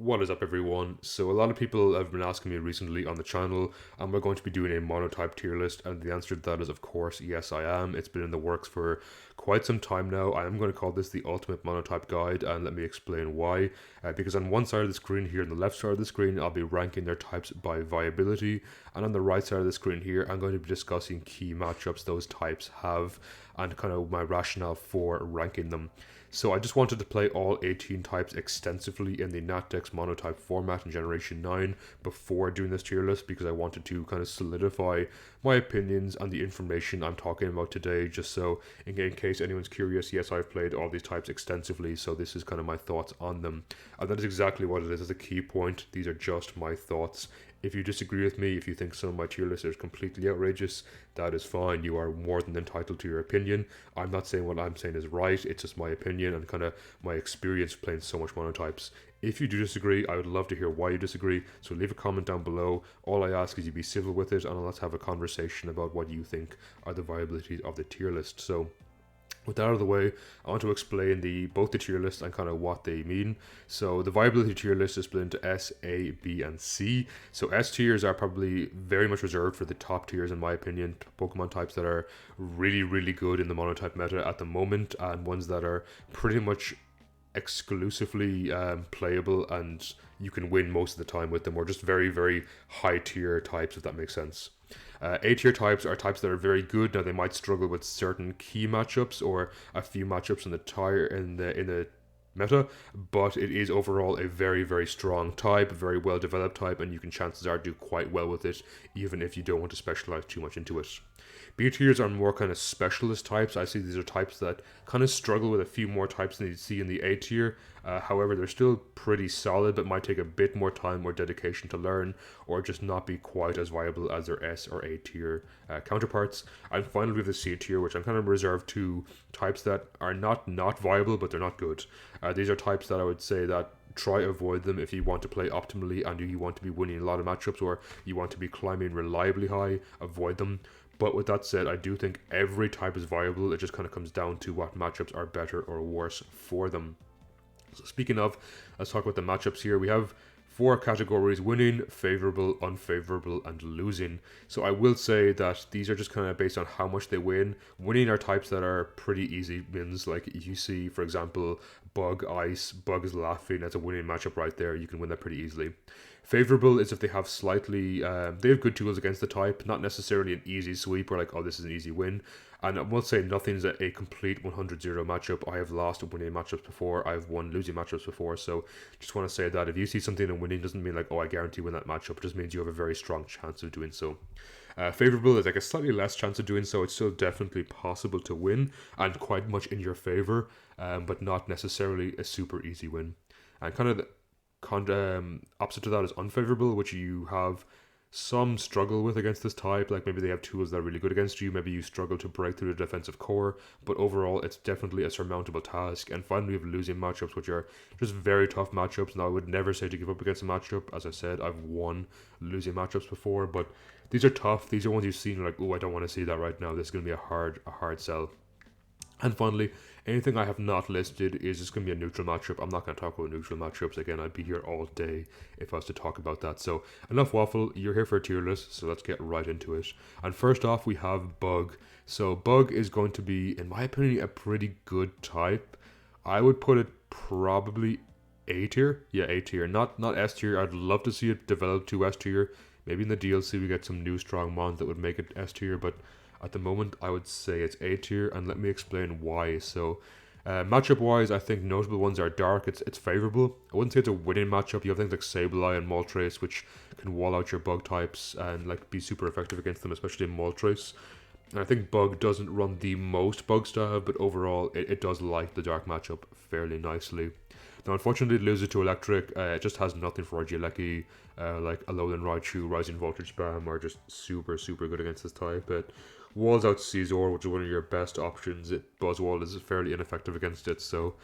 What is up, everyone? So a lot of people have been asking me recently on the channel, am I going to be doing a Monotype tier list? And the answer to that is, of course, yes, I am. It's been in the works for quite some time now. I am going to call this the Ultimate Monotype Guide, and let me explain why. Because on one side of the screen here, on the left side of the screen, I'll be ranking their types by viability, and on the right side of the screen here, I'm going to be discussing key matchups those types have, and kind of my rationale for ranking them. So I just wanted to play all 18 types extensively in the Natdex Monotype format in Generation 9 before doing this tier list, because I wanted to kind of solidify my opinions and the information I'm talking about today, just so in case anyone's curious, yes, I've played all these types extensively, so this is kind of my thoughts on them. And that is exactly what it is as a key point. These are just my thoughts. If you disagree with me, if you think some of my tier lists are completely outrageous, that is fine. You are more than entitled to your opinion. I'm not saying what I'm saying is right. It's just my opinion and kind of my experience playing so much monotypes. If you do disagree, I would love to hear why you disagree. So leave a comment down below. All I ask is you be civil with it, and let's have a conversation about what you think are the viabilities of the tier list. So with that out of the way, I want to explain both the tier list and kind of what they mean. So the viability tier list is split into S, A, B, and C. So S tiers are probably very much reserved for the top tiers, in my opinion. Pokemon types that are really, really good in the monotype meta at the moment, and ones that are pretty much exclusively playable and you can win most of the time with them, or just very, very high tier types, if that makes sense. A tier types are types that are very good. Now they might struggle with certain key matchups or a few matchups in the meta, but it is overall a very, very strong type, a very well developed type, and you can chances are do quite well with it, even if you don't want to specialize too much into it. B tiers are more kind of specialist types. I see these are types that kind of struggle with a few more types than you see in the A tier. However, they're still pretty solid, but might take a bit more time or dedication to learn, or just not be quite as viable as their S or A tier counterparts. And finally, we have the C tier, which I'm kind of reserved to types that are not viable, but they're not good. These are types that I would say that try avoid them if you want to play optimally and you want to be winning a lot of matchups, or you want to be climbing reliably high. Avoid them. But with that said, I do think every type is viable. It just kind of comes down to what matchups are better or worse for them. So speaking of, let's talk about the matchups here. We have 4 categories: winning, favorable, unfavorable, and losing. So I will say that these are just kind of based on how much they win. Winning are types that are pretty easy wins. Like you see, for example, Bug Ice. Bug is laughing. That's a winning matchup right there. You can win that pretty easily. Favorable is if they have slightly, they have good tools against the type, not necessarily an easy sweep or like, oh, this is an easy win. And I will say nothing's a complete 100-0 matchup. I have lost winning matchups before. I've won losing matchups before. So just want to say that if you see something in winning, doesn't mean like, oh, I guarantee win that matchup. It just means you have a very strong chance of doing so. Favorable is like a slightly less chance of doing so. It's still definitely possible to win and quite much in your favor, but not necessarily a super easy win. And kind of the opposite to that is unfavorable, which you have some struggle with against this type. Like maybe they have tools that are really good against you, maybe you struggle to break through the defensive core, but overall it's definitely a surmountable task. And finally, we have losing matchups, which are just very tough matchups. Now I would never say to give up against a matchup. As I said, I've won losing matchups before, but these are tough. These are ones you've seen like, oh, I don't want to see that right now. This is going to be a hard sell. And finally, anything I have not listed is just going to be a neutral matchup. I'm not going to talk about neutral matchups. Again, I'd be here all day if I was to talk about that. So enough waffle. You're here for a tier list, so let's get right into it. And first off, we have Bug. So Bug is going to be, in my opinion, a pretty good type. I would put it probably A tier. Yeah, A tier. Not S tier. I'd love to see it develop to S tier. Maybe in the DLC we get some new strong mons that would make it S tier, but at the moment, I would say it's A tier, and let me explain why. So, matchup-wise, I think notable ones are Dark. It's favorable. I wouldn't say it's a winning matchup. You have things like Sableye and Moltres, which can wall out your Bug types and like be super effective against them, especially in Moltres. And I think Bug doesn't run the most Bug style, but overall, it does like the Dark matchup fairly nicely. Now, unfortunately, it loses to Electric. It just has nothing for Regieleki. Like Alolan Raichu, Rising Voltage Spam are just super, super good against this type. It walls out Scizor, which is one of your best options. Buzzwole is fairly ineffective against it. So,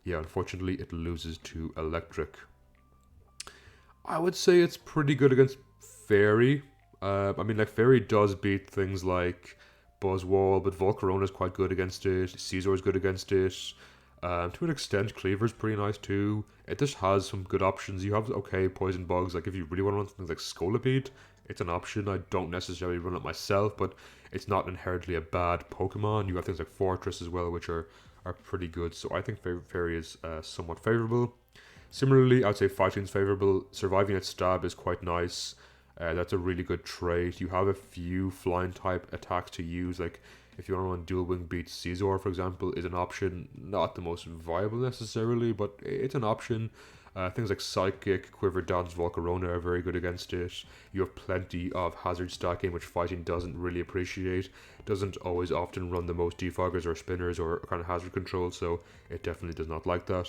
yeah, unfortunately, it loses to Electric. I would say it's pretty good against Fairy. I mean, like, Fairy does beat things like Buzzwole, but Volcarona is quite good against it. Scizor is good against it. To an extent, Cleaver's pretty nice too. It just has some good options. You have okay poison bugs. Like if you really want to run things like Scolipede, it's an option. I don't necessarily run it myself, but it's not inherently a bad Pokemon. You have things like Fortress as well, which are pretty good. So I think Fairy is somewhat favorable. Similarly, I'd say Fighting's favorable. Surviving at Stab is quite nice. That's a really good trait. You have a few flying type attacks to use, like if you want to run Dual Wing Beats Caesar, for example, is an option. Not the most viable necessarily, but it's an option. Things like Sidekick, Quiver Dance, Volcarona are very good against it. You have plenty of hazard stacking, which Fighting doesn't really appreciate. Doesn't always often run the most defoggers or spinners or kind of hazard control, so it definitely does not like that.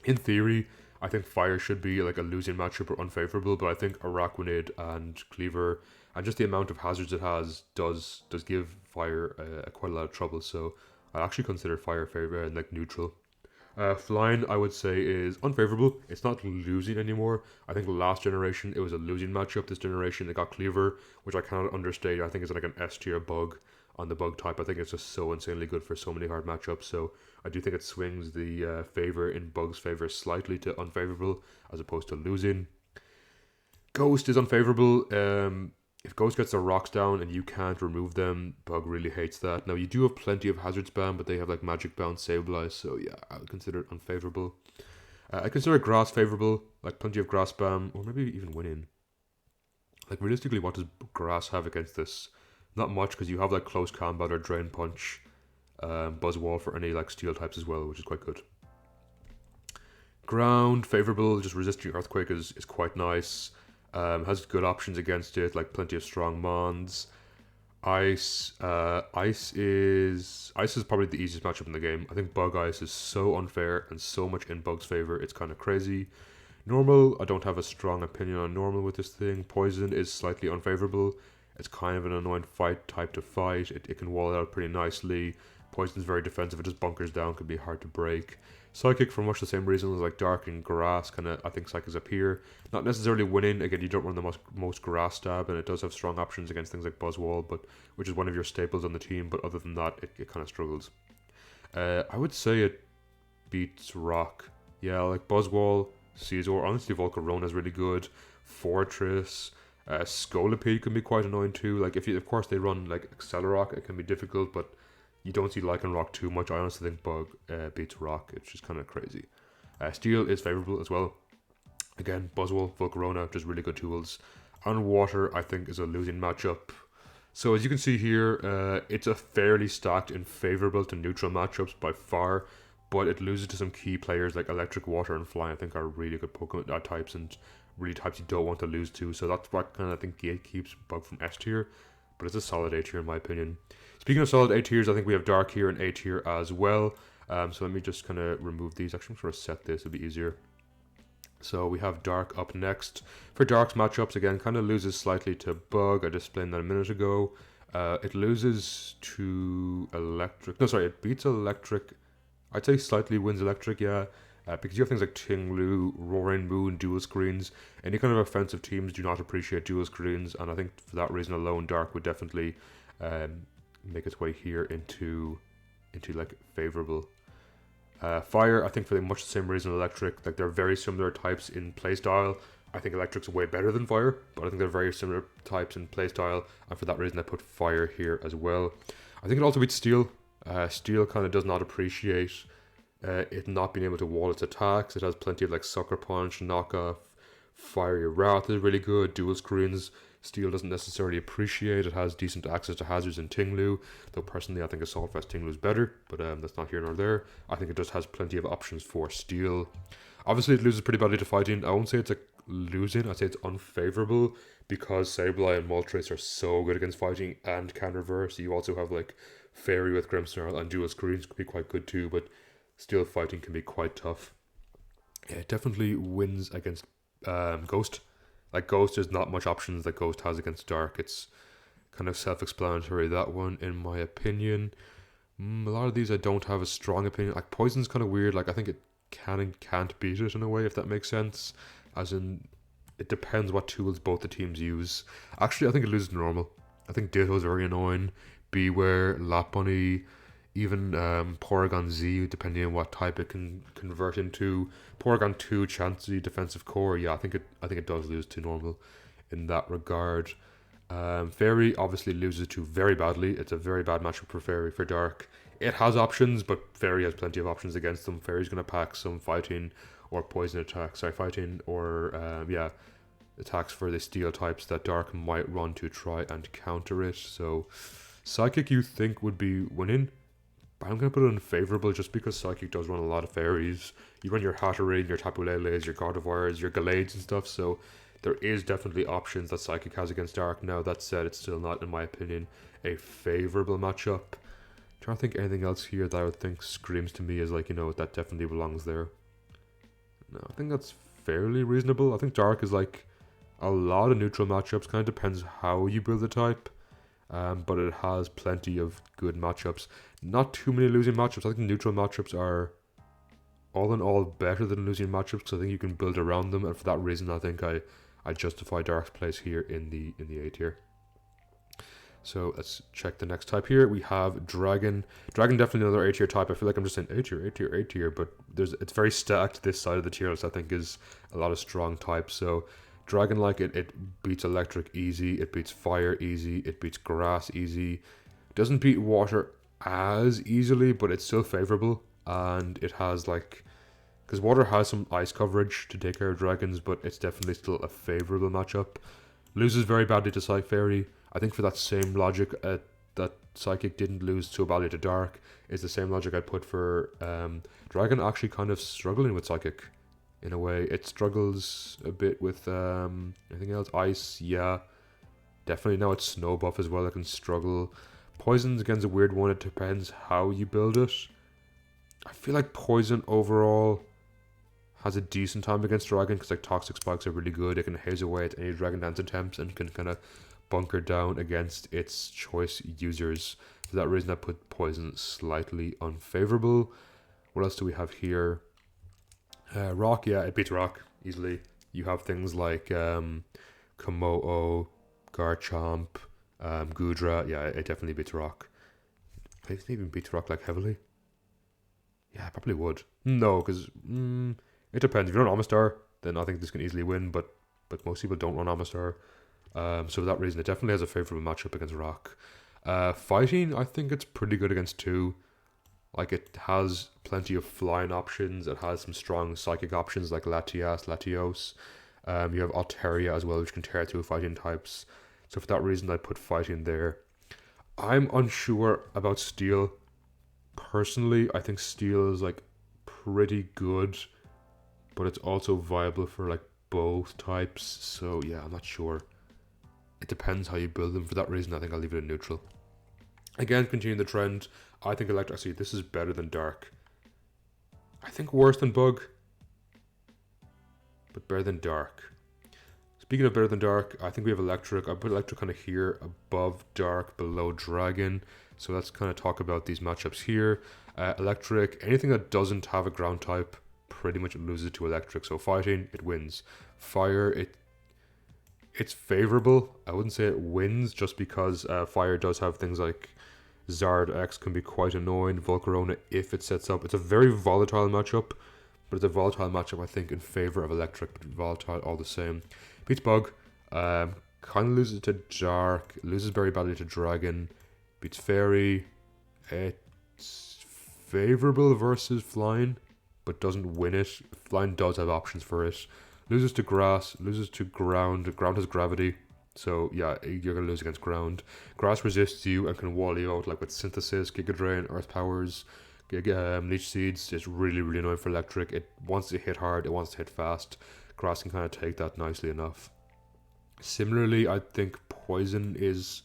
In theory, I think Fire should be like a losing matchup or unfavorable, but I think Araquanid and Cleaver and just the amount of hazards it has does give Fire quite a lot of trouble. So I actually consider Fire favorite and like neutral. Flying, I would say, is unfavorable. It's not losing anymore. I think last generation it was a losing matchup. This generation it got Cleaver, which I cannot understate. I think it's like an S tier bug on the bug type. I think it's just so insanely good for so many hard matchups. So I do think it swings the favor in Bug's favor slightly to unfavorable as opposed to losing. Ghost is unfavorable. If Ghost gets the rocks down and you can't remove them, Bug really hates that. Now you do have plenty of hazard spam, but they have like magic bounce, Sableye, so yeah, I would consider it unfavorable. I consider grass favorable, like plenty of grass spam, or maybe even winning. Like realistically, what does grass have against this? Not much, because you have like close combat or drain punch, Buzzwall for any like steel types as well, which is quite good. Ground favorable, just resisting earthquake is quite nice. Has good options against it, like plenty of strong mons. Ice is probably the easiest matchup in the game. I think Bug Ice is so unfair and so much in Bug's favor, it's kind of crazy. Normal, I don't have a strong opinion on normal with this thing. Poison is slightly unfavorable. It's kind of an annoying fight type to fight. It can wall it out pretty nicely. Poison's very defensive. It just bunkers down, can be hard to break. Psychic, for much the same reasons, like Dark and Grass, kind of, I think Psychic appear. Not necessarily winning. Again, you don't run the most Grass stab, and it does have strong options against things like Buzzwall, but which is one of your staples on the team. But other than that, it kind of struggles. I would say it beats Rock. Yeah, like Buzzwall, Caesar. Honestly, Volcarona is really good. Fortress. Scolipede can be quite annoying too. Like if you, of course, they run like Accelerock, it can be difficult, but you don't see Lycanroc too much. I honestly think Bug beats Rock. It's just kind of crazy. Steel is favorable as well. Again, Buzzwole, Volcarona, just really good tools. And Water, I think, is a losing matchup. So as you can see here, it's a fairly stacked and favorable to neutral matchups by far, but it loses to some key players like Electric, Water, and Fly. I think are really good Pokemon types and really types you don't want to lose to. So that's what kind of I think gatekeeps Bug from S tier, but it's a solid A tier in my opinion. Speaking of solid A tiers, I think we have Dark here and A tier as well. So let me just kind of remove these. Actually, I'm going to set this, it'll be easier. So we have Dark up next. For Dark's matchups, again, kind of loses slightly to Bug. I just explained that a minute ago. It loses to Electric. No, sorry, it beats Electric. I'd say slightly wins Electric, yeah. Because you have things like Tinglu, Roaring Moon, dual screens. Any kind of offensive teams do not appreciate dual screens, and I think for that reason alone, Dark would definitely make its way here into like favorable. Fire, I think for much the same reason Electric, like they're very similar types in playstyle. I think Electric's way better than Fire, but I think they're very similar types in playstyle, and for that reason I put Fire here as well. I think it also beats Steel. Steel kind of does not appreciate it not being able to wall its attacks. It has plenty of like Sucker Punch, Knockoff, Fiery Wrath is really good, dual screens. Steel doesn't necessarily appreciate. It has decent access to hazards in Tinglu, though personally I think Assault Vest Tinglu is better, but that's not here nor there. I think it just has plenty of options for Steel. Obviously it loses pretty badly to Fighting. I won't say it's a losing, I'd say it's unfavorable, because Sableye and Moltres are so good against Fighting and can reverse. You also have like Fairy with Grimmsnarl and dual screens could be quite good too, but Steel Fighting can be quite tough. Yeah, it definitely wins against Ghost. Like Ghost, there's not much options that Ghost has against Dark. It's kind of self-explanatory, that one, in my opinion. A lot of these I don't have a strong opinion. Like Poison's kind of weird. Like I think it can and can't beat it in a way, if that makes sense. As in, it depends what tools both the teams use. Actually, I think it loses normal. I think Ditto's very annoying. Beware, Lap Bunny. Even Porygon Z, depending on what type it can convert into. Porygon 2 Chansey defensive core, yeah, I think it does lose to normal in that regard. Fairy obviously loses to very badly. It's a very bad matchup for Fairy for Dark. It has options, but Fairy has plenty of options against them. Fairy's going to pack some fighting or poison attacks. Sorry, fighting or attacks for the steel types that Dark might run to try and counter it. So Psychic you think would be winning, but I'm going to put it in favorable just because Psychic does run a lot of fairies. You run your Hatterene, your Tapu Leles, your Gardevoirs, your Galades and stuff, so there is definitely options that Psychic has against Dark. Now, that said, it's still not, in my opinion, a favorable matchup. I'm trying to think anything else here that I would think screams to me as like, you know, that definitely belongs there. No, I think that's fairly reasonable. I think Dark is like a lot of neutral matchups, kind of depends how you build the type. But it has plenty of good matchups. Not too many losing matchups. I think neutral matchups are all in all better than losing matchups because I think you can build around them, and for that reason I think I justify Dark's place here in the A tier. So let's check the next type here. We have Dragon. Dragon definitely another A tier type. I feel like I'm just saying A tier, A tier, A tier, but it's very stacked this side of the tier list. I think is a lot of strong types. So Dragon, like it beats electric easy, it beats fire easy, it beats grass easy. Doesn't beat water as easily, but it's still favorable. And it has like, because water has some ice coverage to take care of dragons, but it's definitely still a favorable matchup. Loses very badly to Psych Fairy. I think for that same logic that Psychic didn't lose so badly to Dark is the same logic I'd put for Dragon actually kind of struggling with Psychic. In a way, it struggles a bit with anything else. Ice, yeah. Definitely now it's Snow buff as well. It can struggle. Poison's against a weird one. It depends how you build it. I feel like Poison overall has a decent time against Dragon because like Toxic Spikes are really good. It can haze away at any Dragon Dance attempts and can kind of bunker down against its choice users. For that reason, I put Poison slightly unfavorable. What else do we have here? Rock, yeah, it beats Rock easily. You have things like Komodo, Garchomp, Gudra. Yeah, it definitely beats Rock. It even beats Rock like heavily. Yeah, I probably would. No, because it depends. If you run Amistar, then I think this can easily win. But most people don't run Amistar. So for that reason, it definitely has a favorable matchup against Rock. Fighting, I think it's pretty good against 2. Like, it has plenty of flying options. It has some strong psychic options like Latias, Latios. You have Altaria as well, which can tear through fighting types. So for that reason, I'd put fighting there. I'm unsure about Steel. Personally, I think Steel is, like, pretty good. But it's also viable for, like, both types. So, yeah, I'm not sure. It depends how you build them. For that reason, I think I'll leave it in neutral. Again, continuing the trend, I think Electric, actually, this is better than Dark. I think worse than Bug, but better than Dark. Speaking of better than Dark, I think we have Electric. I put Electric kind of here, above Dark, below Dragon. So let's kind of talk about these matchups here. Electric, anything that doesn't have a ground type, pretty much loses to Electric. So Fighting, it wins. Fire, it's favorable. I wouldn't say it wins just because Fire does have things like Zard X can be quite annoying. Volcarona, if it sets up. It's a very volatile matchup, but it's a volatile matchup, I think, in favor of Electric, but volatile all the same. Beats Bug. Kind of loses to Dark. Loses very badly to Dragon. Beats Fairy. It's favorable versus Flying, but doesn't win it. Flying does have options for it. Loses to Grass. Loses to Ground. Ground has Gravity. So, yeah, you're going to lose against Ground. Grass resists you and can wall you out, like with Synthesis, Giga Drain, Earth Powers, Leech Seeds. It's really, really annoying for Electric. It wants to hit hard, it wants to hit fast. Grass can kind of take that nicely enough. Similarly, I think Poison is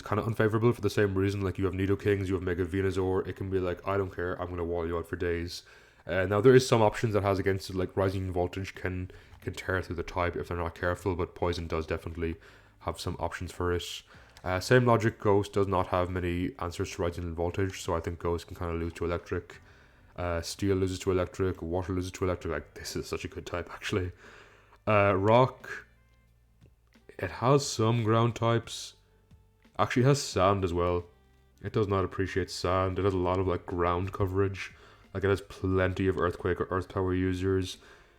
kind of unfavorable for the same reason. Like, you have Nidokings, you have Mega Venusaur. It can be like, I don't care, I'm going to wall you out for days. Now, there is some options that has against it, like Rising Voltage can tear through the type if they're not careful, but Poison does definitely have some options for it. Same logic, Ghost does not have many answers to Rising Voltage, so I think Ghost can kind of lose to Electric. Steel loses to Electric, Water loses to Electric. Like, this is such a good type, actually. Rock, it has some ground types. Actually, it has Sand as well. It does not appreciate sand. It has a lot of like ground coverage. Like it has plenty of earthquake or earth power users.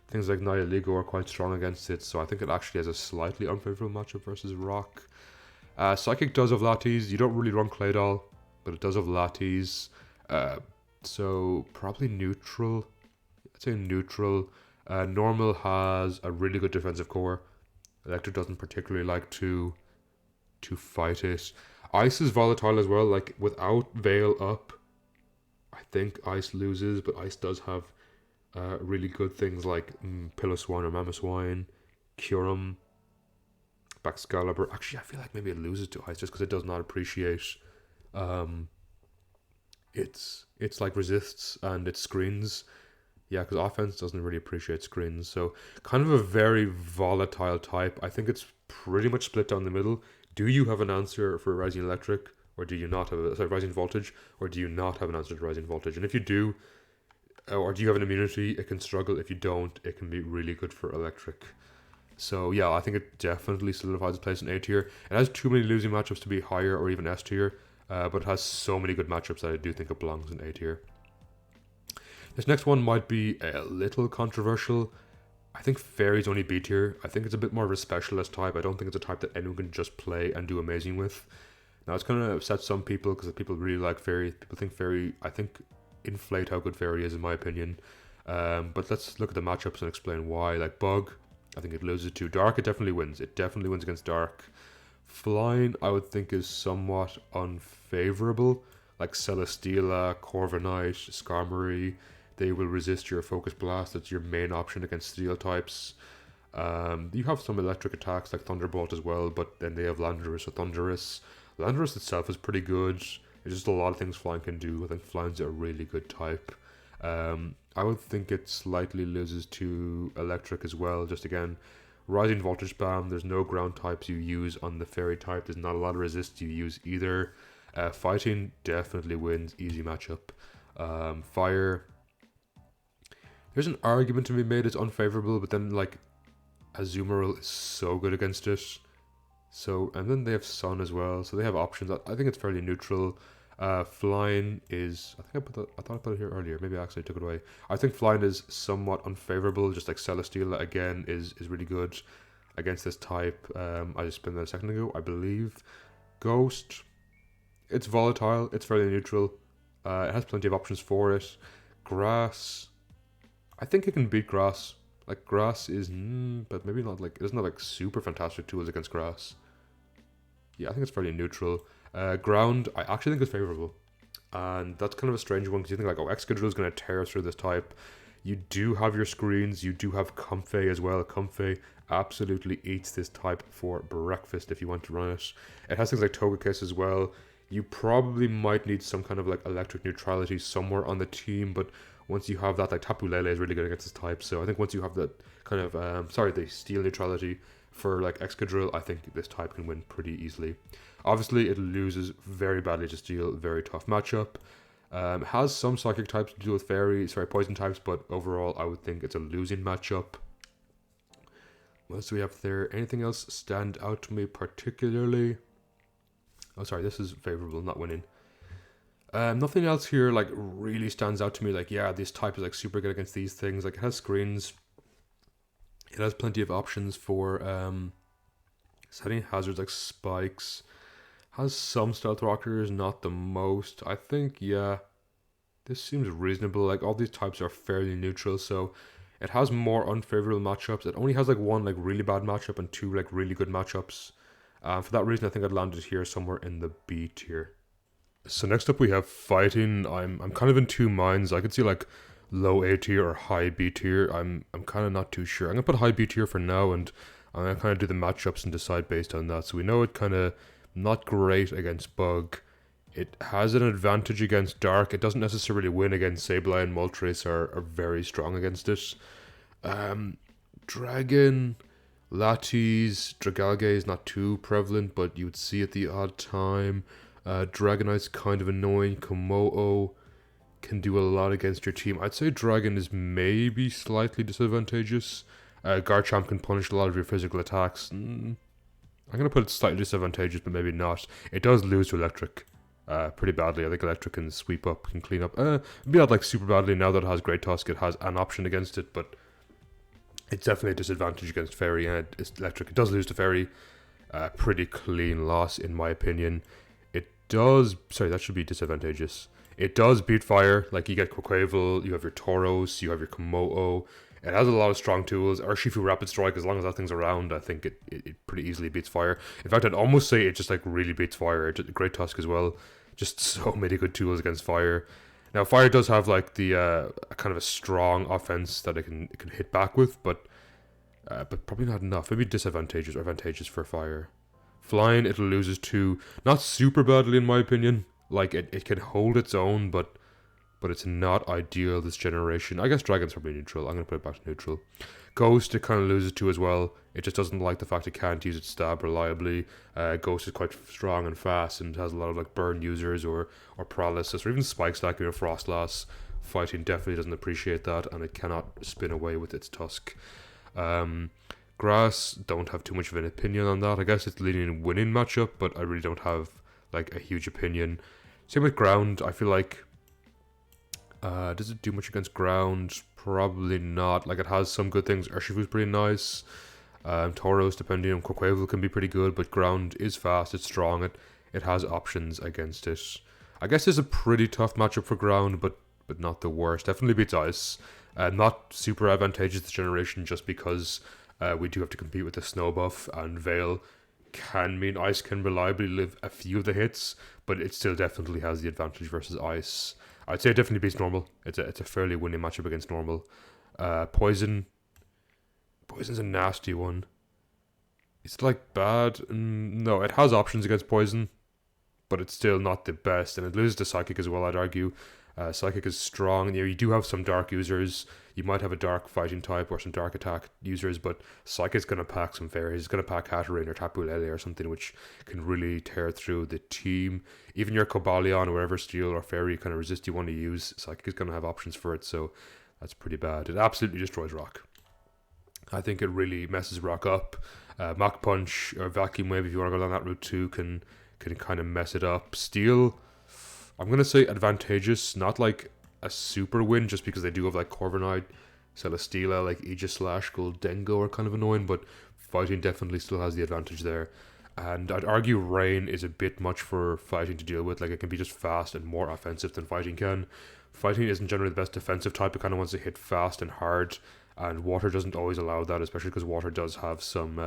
Things like Nihiligo are quite strong against it, so I think it actually has a slightly unfavorable matchup versus rock. Psychic does have Lattes. You don't really run Claydol, but it does have Lattes. So probably neutral. I'd say neutral. Normal has a really good defensive core. Electric doesn't particularly like to fight it. Ice is volatile as well. Like without Veil up, I think Ice loses, but Ice does have really good things like Piloswine or Mamoswine, Kyurem, Baxcalibur. Actually, I feel like maybe it loses to Ice just because it does not appreciate um, it's like resists and it screens. Yeah, because offense doesn't really appreciate screens. So kind of a very volatile type. I think it's pretty much split down the middle. Do you have an answer for Rising Electric, or do you not have Rising Voltage, or do you not have an answer to Rising Voltage? And if you do, or do you have an immunity, it can struggle. If you don't, it can be really good for Electric. So yeah, I think it definitely solidifies its place in A tier. It has too many losing matchups to be higher or even S tier, but it has so many good matchups that I do think it belongs in A tier. This next one might be a little controversial. I think Fairy's only B tier. I think it's a bit more of a specialist type. I don't think it's a type that anyone can just play and do amazing with. Now it's going to upset some people because people really like Fairy. People think Fairy, I think, inflate how good Fairy is in my opinion. But let's look at the matchups and explain why. Like Bug, I think it loses to Dark. It definitely wins. It definitely wins against Dark. Flying, I would think, is somewhat unfavorable. Like Celesteela, Corviknight, Skarmory, they will resist your Focus Blast. That's your main option against Steel types. You have some electric attacks like Thunderbolt as well, but then they have Landorus or Thundurus. Landorus itself is pretty good. There's just a lot of things Flying can do. I think Flying's a really good type. I would think it slightly loses to Electric as well. Just again, Rising Voltage Spam. There's no ground types you use on the Fairy type. There's not a lot of resists you use either. Fighting definitely wins. Easy matchup. Fire. There's an argument to be made it's unfavorable, but then like Azumarill is so good against it. So, and then they have Sun as well, so they have options. I think it's fairly neutral. Flying is, I thought I put it here earlier. Maybe I actually took it away. I think Flying is somewhat unfavorable. Just like Celesteela again is really good against this type. I just spent that a second ago, I believe. Ghost, it's volatile. It's fairly neutral. It has plenty of options for it. Grass, I think it can beat Grass. Like Grass is, but maybe not like, it doesn't have like super fantastic tools against Grass. Yeah, I think it's fairly neutral. Ground, I actually think is favorable. And that's kind of a strange one because you think like, oh, Excadrill is going to tear through this type. You do have your screens. You do have Comfey as well. Comfey absolutely eats this type for breakfast if you want to run it. It has things like Togekiss as well. You probably might need some kind of like electric neutrality somewhere on the team, but once you have that, like Tapu Lele is really good against this type. So I think once you have that kind of, the steel neutrality for like Excadrill, I think this type can win pretty easily. Obviously, it loses very badly to Steel, very tough matchup. Has some psychic types to deal with poison types, but overall, I would think it's a losing matchup. What else do we have there? Anything else stand out to me particularly? Oh, sorry, this is favorable, not winning. Nothing else here like really stands out to me. Like, yeah, this type is like super good against these things. Like, it has screens. It has plenty of options for setting hazards like spikes. Has some stealth rockers, not the most. I think, yeah, this seems reasonable. Like, all these types are fairly neutral, so it has more unfavorable matchups. It only has like one like really bad matchup and two like really good matchups. For that reason, I think I'd landed here somewhere in the B tier. So next up we have Fighting. I'm kind of in two minds. I could see like low A tier or high B tier. I'm kind of not too sure. I'm gonna put high B tier for now, and I'm gonna kind of do the matchups and decide based on that. So we know it kind of not great against Bug. It has an advantage against Dark. It doesn't necessarily win against Sableye and Moltres are very strong against it. Dragon, Latias, Dragalge is not too prevalent, but you would see at the odd time. Dragonite's kind of annoying. Komodo can do a lot against your team. I'd say Dragon is maybe slightly disadvantageous. Garchomp can punish a lot of your physical attacks. I'm going to put it slightly disadvantageous, but maybe not. It does lose to Electric. pretty badly. I think Electric can sweep up, can clean up. Maybe not like super badly now that it has Great Tusk. It has an option against it, but it's definitely a disadvantage against Fairy, and it's Electric. It does lose to Fairy. Pretty clean loss, in my opinion. It does... Sorry, that should be disadvantageous. It does beat Fire. Like, you get Quaquaval, you have your Tauros, you have your Komodo. It has a lot of strong tools. Urshifu Rapid Strike, as long as that thing's around, I think it pretty easily beats Fire. In fact, I'd almost say it just, like, really beats Fire. Great Tusk as well. Just so many good tools against Fire. Now, Fire does have, like, the kind of a strong offense that it can hit back with, but probably not enough. Maybe disadvantageous or advantageous for Fire. Flying, it loses to, not super badly in my opinion. Like, it can hold its own, but it's not ideal this generation. I guess Dragon's probably neutral. I'm going to put it back to neutral. Ghost, it kind of loses to as well. It just doesn't like the fact it can't use its stab reliably. Ghost is quite strong and fast and has a lot of like burn users or paralysis or even spike stacking or Frostlass. Fighting definitely doesn't appreciate that, and it cannot spin away with its tusk. Grass, don't have too much of an opinion on that. I guess it's leading in winning matchup, but I really don't have like a huge opinion. Same with ground. I feel like does it do much against ground? Probably not. Like, it has some good things. Urshifu's pretty nice. Tauros, depending on Quaquaval, can be pretty good, but ground is fast, it's strong, it has options against it. I guess it's a pretty tough matchup for ground, but not the worst. Definitely beats ice. Not super advantageous this generation, just because we do have to compete with the snow buff, and Veil can mean ice can reliably live a few of the hits, but it still definitely has the advantage versus ice. I'd say it definitely beats normal. It's a fairly winning matchup against normal. Poison's a nasty one. It's like bad. No, it has options against Poison, but it's still not the best, and it loses to Psychic as well, I'd argue. Psychic is strong. You do have some dark users. You might have a dark fighting type or some dark attack users, but Psychic's going to pack some fairies. It's going to pack Hatterene or Tapu Lele or something, which can really tear through the team. Even your Cobalion or whatever steel or fairy kind of resist you want to use, Psychic is going to have options for it, so that's pretty bad. It absolutely destroys Rock. I think it really messes Rock up. Mach Punch or Vacuum Wave, if you want to go down that route too, can kind of mess it up. Steel, I'm going to say advantageous, not like a super win, just because they do have like Corviknight, Celesteela, like Aegislash, Goldengo are kind of annoying, but fighting definitely still has the advantage there. And I'd argue Rain is a bit much for fighting to deal with. Like, it can be just fast and more offensive than fighting can. Fighting isn't generally the best defensive type. It kind of wants to hit fast and hard, and water doesn't always allow that, especially because water does have some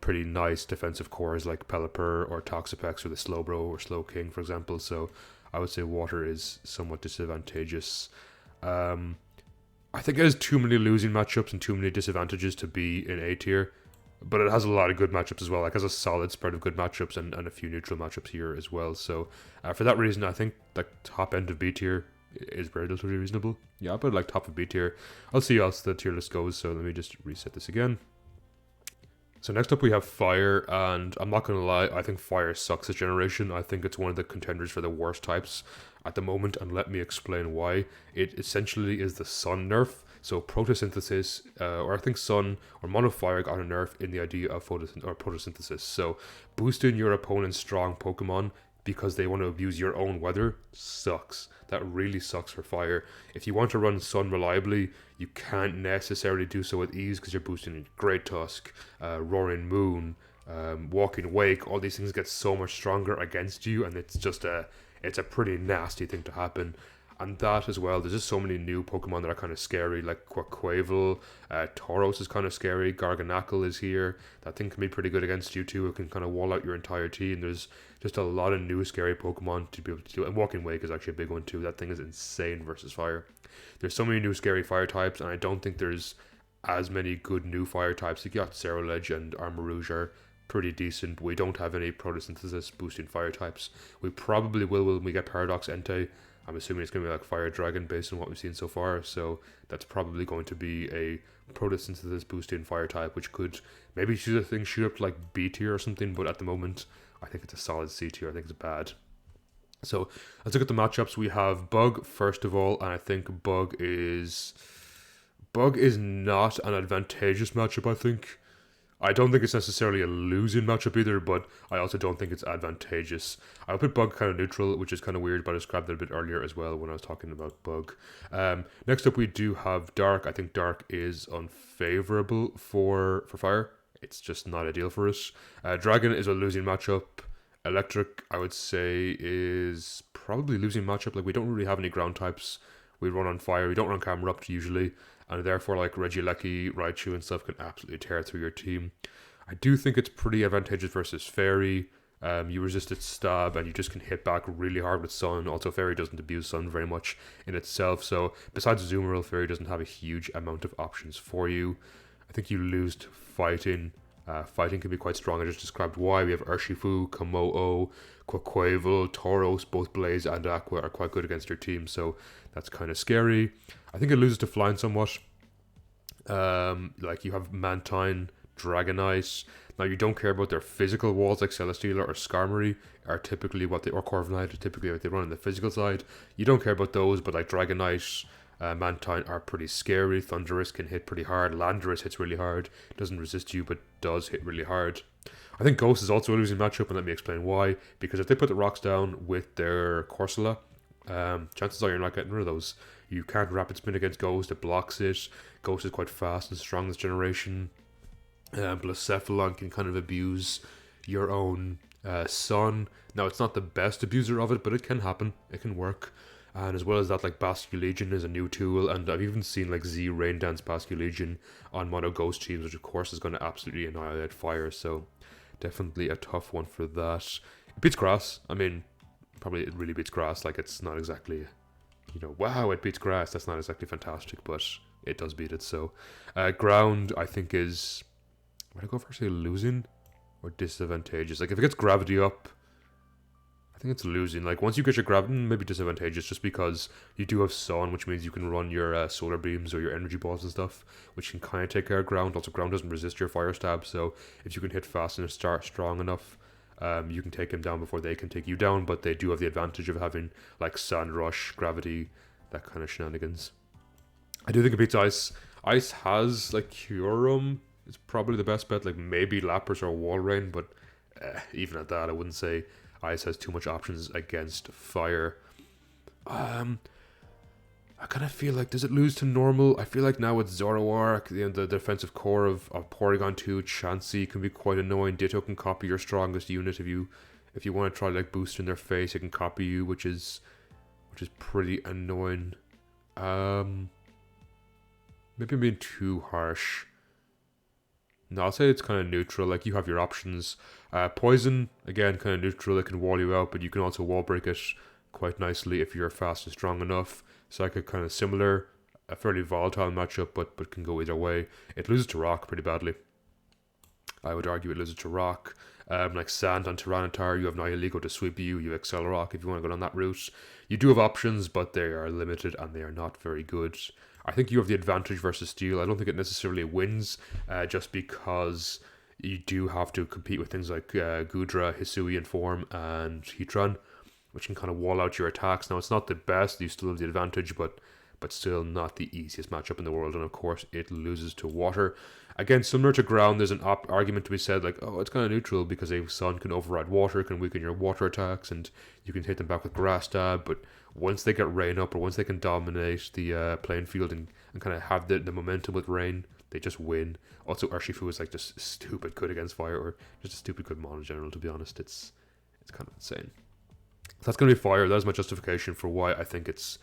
pretty nice defensive cores like Pelipper or Toxapex or the Slowbro or Slowking, for example. So I would say water is somewhat disadvantageous. I think it has too many losing matchups and too many disadvantages to be in A tier, but it has a lot of good matchups as well. Like, it has a solid spread of good matchups and a few neutral matchups here as well. So for that reason, I think the top end of B tier is relatively reasonable. Yeah, I'll put it like top of B tier. I'll see how else the tier list goes, so let me just reset this again. So next up we have Fire, and I'm not going to lie, I think Fire sucks this generation. I think it's one of the contenders for the worst types at the moment, and let me explain why. It essentially is the Sun nerf. So photosynthesis, or I think Sun or Mono Fire got a nerf in the idea of photosynthesis. So boosting your opponent's strong Pokemon because they want to abuse your own weather sucks. That really sucks for Fire. If you want to run Sun reliably, you can't necessarily do so with ease because you're boosting Great Tusk, Roaring Moon, Walking Wake. All these things get so much stronger against you, and it's a pretty nasty thing to happen. And that as well, there's just so many new Pokemon that are kind of scary, like Quaquaval, Tauros is kind of scary, Garganacl is here. That thing can be pretty good against you too. It can kind of wall out your entire team. There's just a lot of new scary Pokemon to be able to do. And Walking Wake is actually a big one too. That thing is insane versus Fire. There's so many new scary Fire types, and I don't think there's as many good new Fire types. You got Ceruledge and Armarouge are pretty decent. We don't have any photosynthesis boosting Fire types. We probably will when we get Paradox Entei. I'm assuming it's going to be like Fire Dragon based on what we've seen so far, so that's probably going to be a photosynthesis boosting Fire type, which could maybe shoot up to like B tier or something, but at the moment, I think it's a solid C tier. I think it's bad. So let's look at the matchups. We have Bug first of all, and I think Bug is not an advantageous matchup, I think. I don't think it's necessarily a losing matchup either, but I also don't think it's advantageous. I put Bug kind of neutral, which is kind of weird, but I described it a bit earlier as well when I was talking about Bug. Next up, we do have Dark. I think Dark is unfavorable for Fire. It's just not ideal for us. Dragon is a losing matchup. Electric, I would say, is probably losing matchup. Like, we don't really have any ground types. We run on Fire. We don't run Camerupt usually. And therefore, like, Regieleki, Raichu, and stuff can absolutely tear through your team. I do think it's pretty advantageous versus Fairy. You resist its stab, and you just can hit back really hard with Sun. Also, Fairy doesn't abuse Sun very much in itself. So, besides Azumarill, Fairy doesn't have a huge amount of options for you. I think you lose to Fighting. Fighting can be quite strong. I just described why. We have Urshifu, Komodo, Quaquaval, Tauros, both Blaze and Aqua are quite good against your team, so that's kind of scary. I think it loses to Flying somewhat. Like you have Mantine, Dragonite. Now you don't care about their physical walls like Celesteela or Skarmory are typically what they, or Corviknight are typically what they run on the physical side. You don't care about those, but like Dragonite, Mantine are pretty scary. Thundurus can hit pretty hard. Landorus hits really hard. Doesn't resist you, but does hit really hard. I think Ghost is also a losing matchup, and let me explain why. Because if they put the rocks down with their Corsola, chances are you're not getting rid of those. You can't rapid spin against Ghost, it blocks it. Ghost is quite fast and strong this generation. Blacephalon can kind of abuse your own Sun. Now, it's not the best abuser of it, but it can happen. It can work. And as well as that, like, Basculegion is a new tool, and I've even seen, like, Z Rain Dance Basculegion on Mono Ghost teams, which of course is going to absolutely annihilate Fire, so definitely a tough one for that. It beats Grass. I mean, probably it really beats Grass. Like, it's not exactly, you know, wow, it beats Grass. That's not exactly fantastic, but it does beat it, so. Ground, I think, is, would I go for, say, losing or disadvantageous? Like, if it gets Gravity up, I think it's losing. Like, once you get your gravity, maybe disadvantageous, just because you do have Sun, which means you can run your solar beams or your energy balls and stuff, which can kind of take care of ground. Also, ground doesn't resist your fire stab, so if you can hit fast and start strong enough, you can take them down before they can take you down, but they do have the advantage of having, like, Sand Rush, Gravity, that kind of shenanigans. I do think it beats Ice. Ice has, like, Kyurem. It's probably the best bet, like, maybe Lapras or Walrein, but even at that, I wouldn't say Ice has too much options against Fire. I kind of feel like, does it lose to normal? I feel like now with Zoroark, the defensive core of Porygon 2, Chansey can be quite annoying. Ditto can copy your strongest unit if you want to try like boosting their face, it can copy you, which is pretty annoying. Maybe I'm being too harsh. No, I'll say it's kind of neutral. Like, you have your options. Poison, again, kind of neutral. It can wall you out, but you can also wall break it quite nicely if you're fast and strong enough. Psychic, kind of similar. A fairly volatile matchup, but can go either way. It loses to Rock pretty badly. I would argue it loses to Rock. Like Sand on Tyranitar, you have Nihilego to sweep you. You have Accelerock if you want to go down that route. You do have options, but they are limited and they are not very good. I think you have the advantage versus Steel. I don't think it necessarily wins, just because you do have to compete with things like Gudra, Hisuian Form, and Heatran, which can kind of wall out your attacks. Now, it's not the best. You still have the advantage, but still not the easiest matchup in the world. And of course, it loses to Water. Again, similar to Ground, there's an argument to be said like, oh, it's kind of neutral because a Sun can override Water, can weaken your Water attacks, and you can hit them back with Grass Stab. But once they get Rain up, or once they can dominate the playing field and kind of have the momentum with Rain, they just win. Also, Urshifu is like just stupid good against Fire, or just a stupid good mon in general, to be honest. It's kind of insane. That's going to be Fire. That is my justification for why I think it's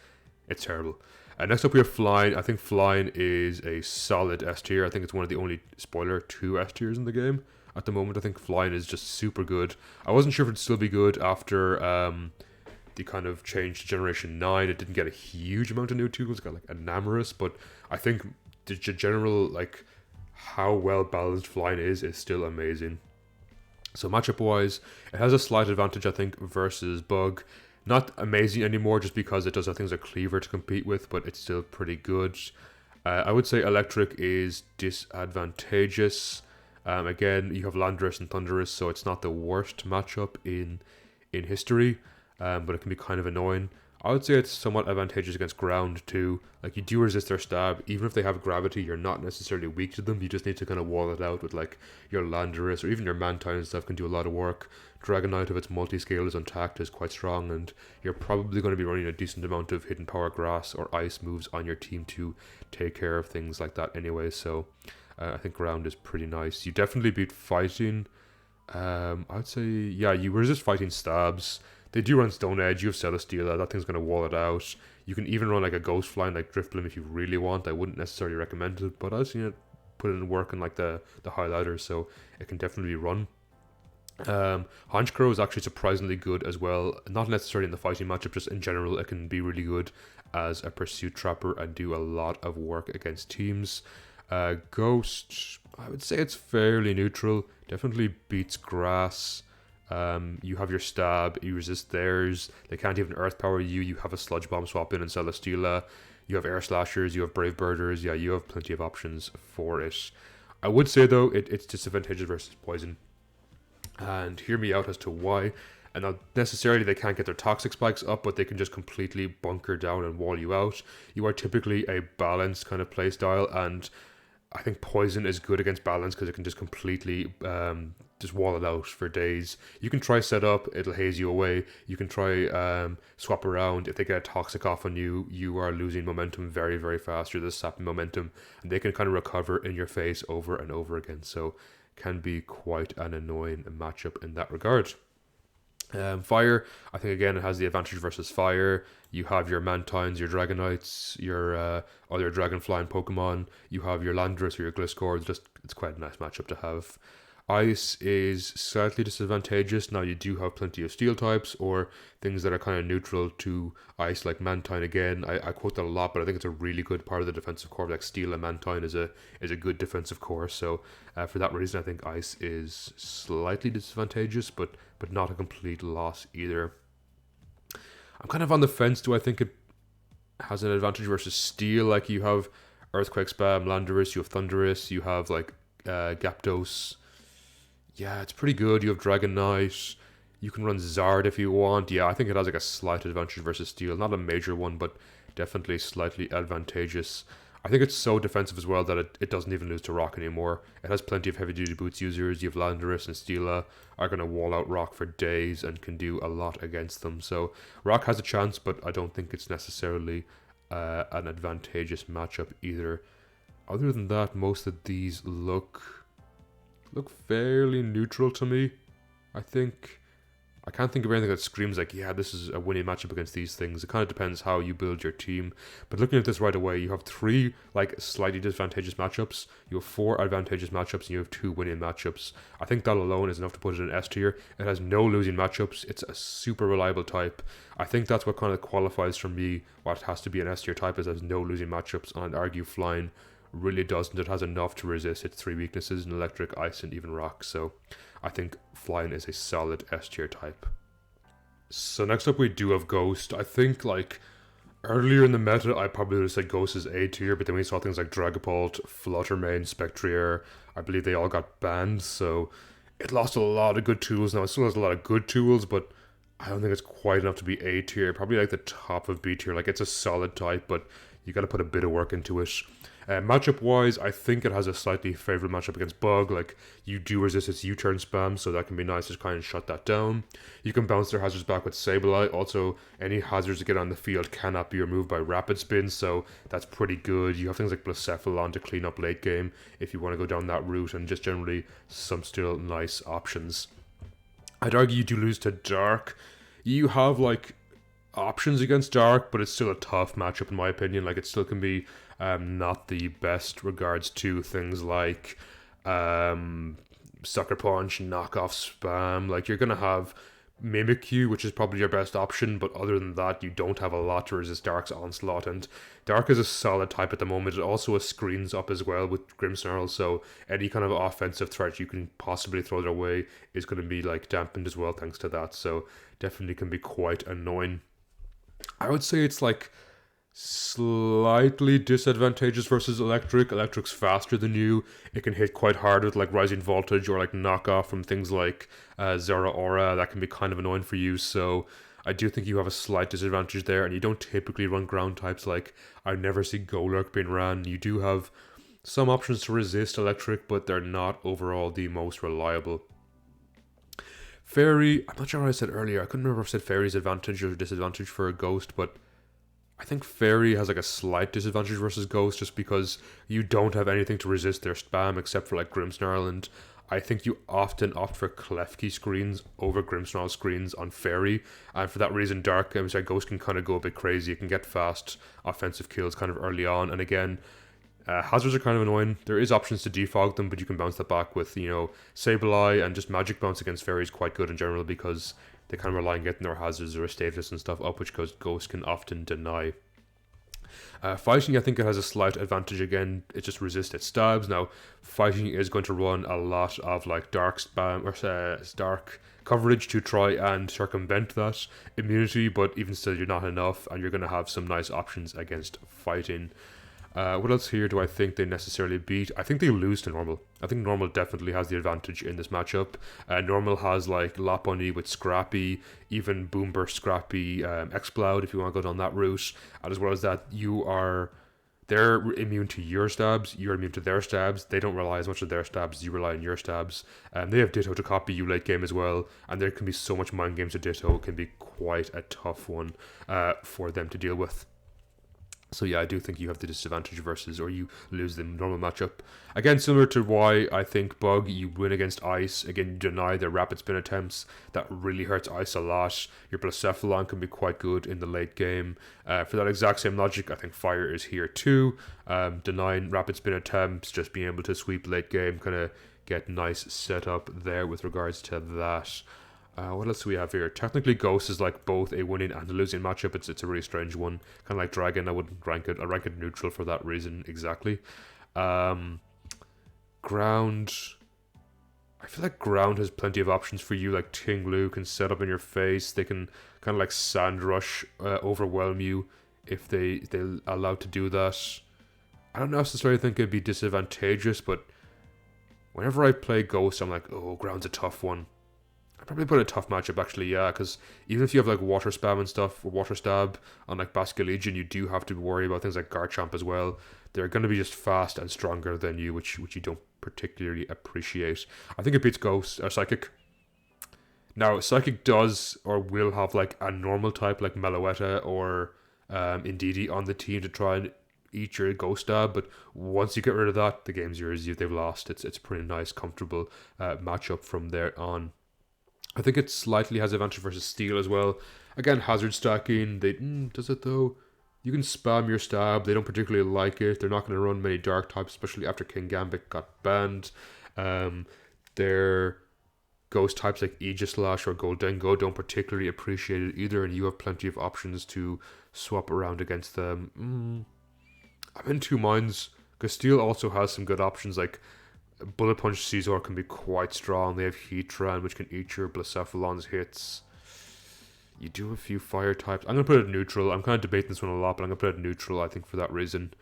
terrible. Next up we have Flying. I think Flying is a solid S tier. I think it's one of the only, spoiler, 2 S tiers in the game at the moment. I think Flying is just super good. I wasn't sure if it'd still be good after the kind of change to Generation 9. It didn't get a huge amount of new tools. It got like Enamorous, but I think the general, like, how well balanced Flying is still amazing. So matchup wise, it has a slight advantage, I think, versus Bug. Not amazing anymore just because it does have things like Cleaver to compete with, but it's still pretty good. I would say Electric is disadvantageous. Again, you have Landorus and Thundurus, so it's not the worst matchup in history, but it can be kind of annoying. I would say it's somewhat advantageous against ground too. Like, you do resist their stab, even if they have gravity, you're not necessarily weak to them. You just need to kind of wall it out with like your Landorus or even your Mantine and stuff can do a lot of work. Dragonite, if its multi-scale is untacked, is quite strong, and you're probably going to be running a decent amount of hidden power grass or ice moves on your team to take care of things like that anyway. So I think ground is pretty nice. You definitely beat fighting. I'd say, yeah, you resist fighting stabs. They do run Stone Edge. You have Celesteela. That thing's going to wall it out. You can even run like a Ghost Flying like Drifblim if you really want. I wouldn't necessarily recommend it, but I've seen it put in work in like the highlighters, so it can definitely be run. Honchkrow is actually surprisingly good as well. Not necessarily in the fighting matchup, just in general, it can be really good as a pursuit trapper and do a lot of work against teams. Ghost, I would say it's fairly neutral. Definitely beats grass. You have your stab, you resist theirs. They can't even earth power you. You have a sludge bomb swap in Celesteela. You have air slashers, you have brave birders. Yeah, you have plenty of options for it. I would say though, it's disadvantageous versus poison. And hear me out as to why. And not necessarily they can't get their toxic spikes up, but they can just completely bunker down and wall you out. You are typically a balanced kind of playstyle, and I think poison is good against balance because it can just completely just wall it out for days. You can try set up, it'll haze you away. You can try swap around. If they get a toxic off on you, you are losing momentum very, very fast. You're just sapping momentum, and they can kind of recover in your face over and over again. So can be quite an annoying matchup in that regard. Fire, I think again it has the advantage versus fire. You have your Mantines, your Dragonites, your other dragon flying Pokemon. You have your Landorus or your Gliscor. Just, it's quite a nice matchup to have. Ice is slightly disadvantageous. Now you do have plenty of steel types or things that are kind of neutral to ice, like Mantine again. I quote that a lot, but I think it's a really good part of the defensive core. Like steel and Mantine is a good defensive core. So for that reason, I think ice is slightly disadvantageous, but not a complete loss either. I'm kind of on the fence. Do I think it has an advantage versus steel? Like, you have Earthquake Spam, Landorus, you have Thunderous, you have like Gyapdos. Yeah, it's pretty good. You have Dragonite. You can run Zard if you want. Yeah, I think it has like a slight advantage versus steel. Not a major one, but definitely slightly advantageous. I think it's so defensive as well that it doesn't even lose to Rock anymore. It has plenty of heavy duty boots users. You have Landorus and Steela are going to wall out Rock for days and can do a lot against them. So Rock has a chance, but I don't think it's necessarily an advantageous matchup either. Other than that, most of these look fairly neutral to me. I can't think of anything that screams like, yeah, this is a winning matchup against these things. It kind of depends how you build your team. But looking at this right away, you have 3 like slightly disadvantageous matchups, you have 4 advantageous matchups, and you have 2 winning matchups. I think that alone is enough to put it in S tier. It has no losing matchups. It's a super reliable type. I think that's what kind of qualifies for me what has to be an S tier type, is it has no losing matchups, and I'd argue Flying really doesn't. It has enough to resist its 3 weaknesses in electric, ice, and even rock. So I think Flying is a solid S tier type. So next up we do have Ghost. I think like earlier in the meta I probably would have said Ghost is A tier, but then we saw things like Dragapult, Fluttermane, Spectrier. I believe they all got banned, so it lost a lot of good tools. Now it still has a lot of good tools, but I don't think it's quite enough to be A tier. Probably like the top of B tier. Like, it's a solid type, but you got to put a bit of work into it. Matchup wise, I think it has a slightly favourable matchup against Bug. Like, you do resist its U-turn spam, so that can be nice to kind of shut that down. You can bounce their hazards back with Sableye. Also, any hazards that get on the field cannot be removed by Rapid Spin, so that's pretty good. You have things like Blacephalon to clean up late game if you want to go down that route, and just generally some still nice options. I'd argue you do lose to Dark. You have like options against Dark, but it's still a tough matchup in my opinion. Like, it still can be not the best regards to things like Sucker Punch, knockoff spam. Like, you're gonna have Mimikyu, which is probably your best option, but other than that, you don't have a lot to resist Dark's onslaught, and Dark is a solid type at the moment. It also has screens up as well with Grimmsnarl, so any kind of offensive threat you can possibly throw their way is going to be like dampened as well thanks to that, so definitely can be quite annoying. I would say it's like slightly disadvantageous versus Electric. Electric's faster than you. It can hit quite hard with like Rising Voltage or like knockoff from things like Zeraora. That can be kind of annoying for you. So I do think you have a slight disadvantage there, and you don't typically run ground types. Like, I never see Golurk being ran. You do have some options to resist electric, but they're not overall the most reliable. Fairy, I'm not sure what I said earlier. I couldn't remember if I said Fairy's advantage or disadvantage for a Ghost, but I think Fairy has like a slight disadvantage versus Ghost just because you don't have anything to resist their spam except for like Grimmsnarl, and I think you often opt for Klefki screens over Grimmsnarl screens on Fairy, and for that reason Ghost can kind of go a bit crazy. It can get fast offensive kills kind of early on, and again, hazards are kind of annoying. There is options to defog them, but you can bounce that back with, Sableye, and just Magic Bounce against Fairy is quite good in general because they kind of rely on getting their hazards or status and stuff up, which Ghost can often deny. Fighting, I think it has a slight advantage again. It just resists its stabs. Now, Fighting is going to run a lot of like dark spam or dark coverage to try and circumvent that immunity, but even still, you're not enough, and you're going to have some nice options against Fighting. What else here do I think they necessarily beat? I think they lose to Normal. I think Normal definitely has the advantage in this matchup. Normal has like Lopunny with Scrappy, even Boomburst Scrappy, Exploud if you want to go down that route. And as well as that, they're immune to your stabs, you're immune to their stabs. They don't rely as much on their stabs as you rely on your stabs. They have Ditto to copy you late game as well, and there can be so much mind games with Ditto. It can be quite a tough one for them to deal with. So yeah, I do think you have the disadvantage versus, or you lose the normal matchup. Again, similar to why I think Bug, you win against Ice. Again, you deny their rapid spin attempts. That really hurts Ice a lot. Your Blacephalon can be quite good in the late game. For that exact same logic, I think Fire is here too. Denying rapid spin attempts, just being able to sweep late game, kind of get nice setup there with regards to that. What else do we have here? Technically, Ghost is like both a winning and a losing matchup. It's a really strange one. Kind of like Dragon, I wouldn't rank it. I rank it neutral for that reason exactly. Ground. I feel like Ground has plenty of options for you. Like Tinglu can set up in your face. They can kind of like Sand Rush, overwhelm you if they're allowed to do that. I don't necessarily think it'd be disadvantageous, but whenever I play Ghost, I'm like, oh, Ground's a tough one. I'd probably put a tough matchup actually, yeah, because even if you have like Water Spam and stuff, or Water Stab on like Basculegion, you do have to worry about things like Garchomp as well. They're going to be just fast and stronger than you, which you don't particularly appreciate. I think it beats Ghost or Psychic. Now, Psychic does or will have like a normal type like Meloetta or Indeedee on the team to try and eat your Ghost Stab, but once you get rid of that, the game's yours. They've lost. It's a pretty nice, comfortable matchup from there on. I think it slightly has advantage versus Steel as well. Again, hazard stacking. Does it though? You can spam your stab. They don't particularly like it. They're not going to run many dark types, especially after King Gambit got banned. Their ghost types like Aegislash or Goldengo don't particularly appreciate it either, and you have plenty of options to swap around against them. I'm in two minds, because Steel also has some good options like Bullet Punch Caesar can be quite strong. They have Heatran, which can eat your Blacephalon's hits. You do a few fire types. I'm going to put it neutral. I'm kind of debating this one a lot, but I'm going to put it neutral, I think, for that reason.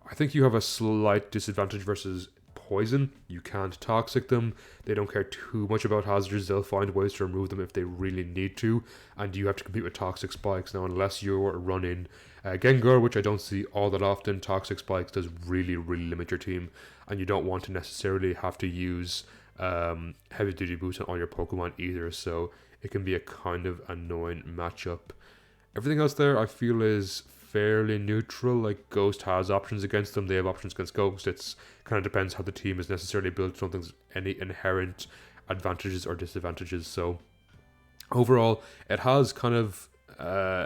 I think you have a slight disadvantage versus Poison. You can't Toxic them. They don't care too much about hazards. They'll find ways to remove them if they really need to. And you have to compete with Toxic Spikes. Now, unless you're running Gengar, which I don't see all that often, Toxic Spikes does really, really limit your team. And you don't want to necessarily have to use heavy duty boots on all your Pokemon either, so it can be a kind of annoying matchup. Everything else there I feel is fairly neutral. Like Ghost has options against them, they have options against Ghost. It's kind of depends how the team is necessarily built. I don't think there's any inherent advantages or disadvantages. So overall, it has kind of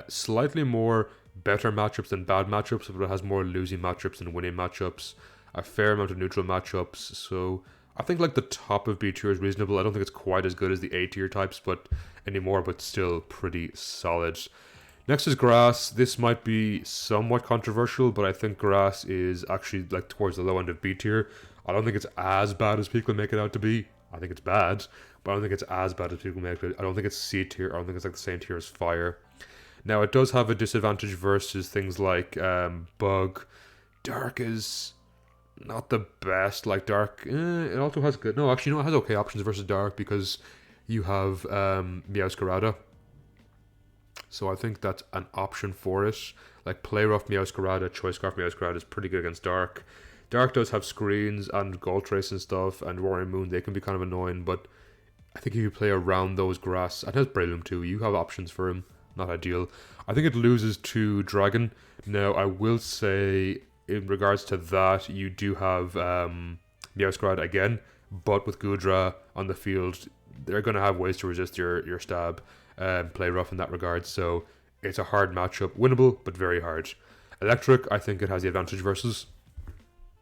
slightly more better matchups than bad matchups, but it has more losing matchups than winning matchups. A fair amount of neutral matchups, so I think like the top of B tier is reasonable. I don't think it's quite as good as the A tier types, but anymore, but still pretty solid. Next is Grass. This might be somewhat controversial, but I think Grass is actually like towards the low end of B tier. I don't think it's as bad as people make it out to be. I think it's bad, but I don't think it's as bad as people make it. I don't think it's C tier. I don't think it's like the same tier as Fire. Now it does have a disadvantage versus things like Bug. Dark is not the best. Like Dark, it also has good. No, actually, no, it has okay options versus Dark because you have Meowscarada. So I think that's an option for it. Like Play Rough Meowscarada, Choice Scarf Meowscarada is pretty good against Dark. Dark does have screens and Gold Trace and stuff, and Roaring Moon, they can be kind of annoying, but I think if you play around those grass, and has Breloom too, you have options for him. Not ideal. I think it loses to Dragon. Now, I will say, in regards to that, you do have Meowscarada again, but with Goodra on the field, they're going to have ways to resist your stab and play rough in that regard. So it's a hard matchup. Winnable, but very hard. Electric, I think it has the advantage versus.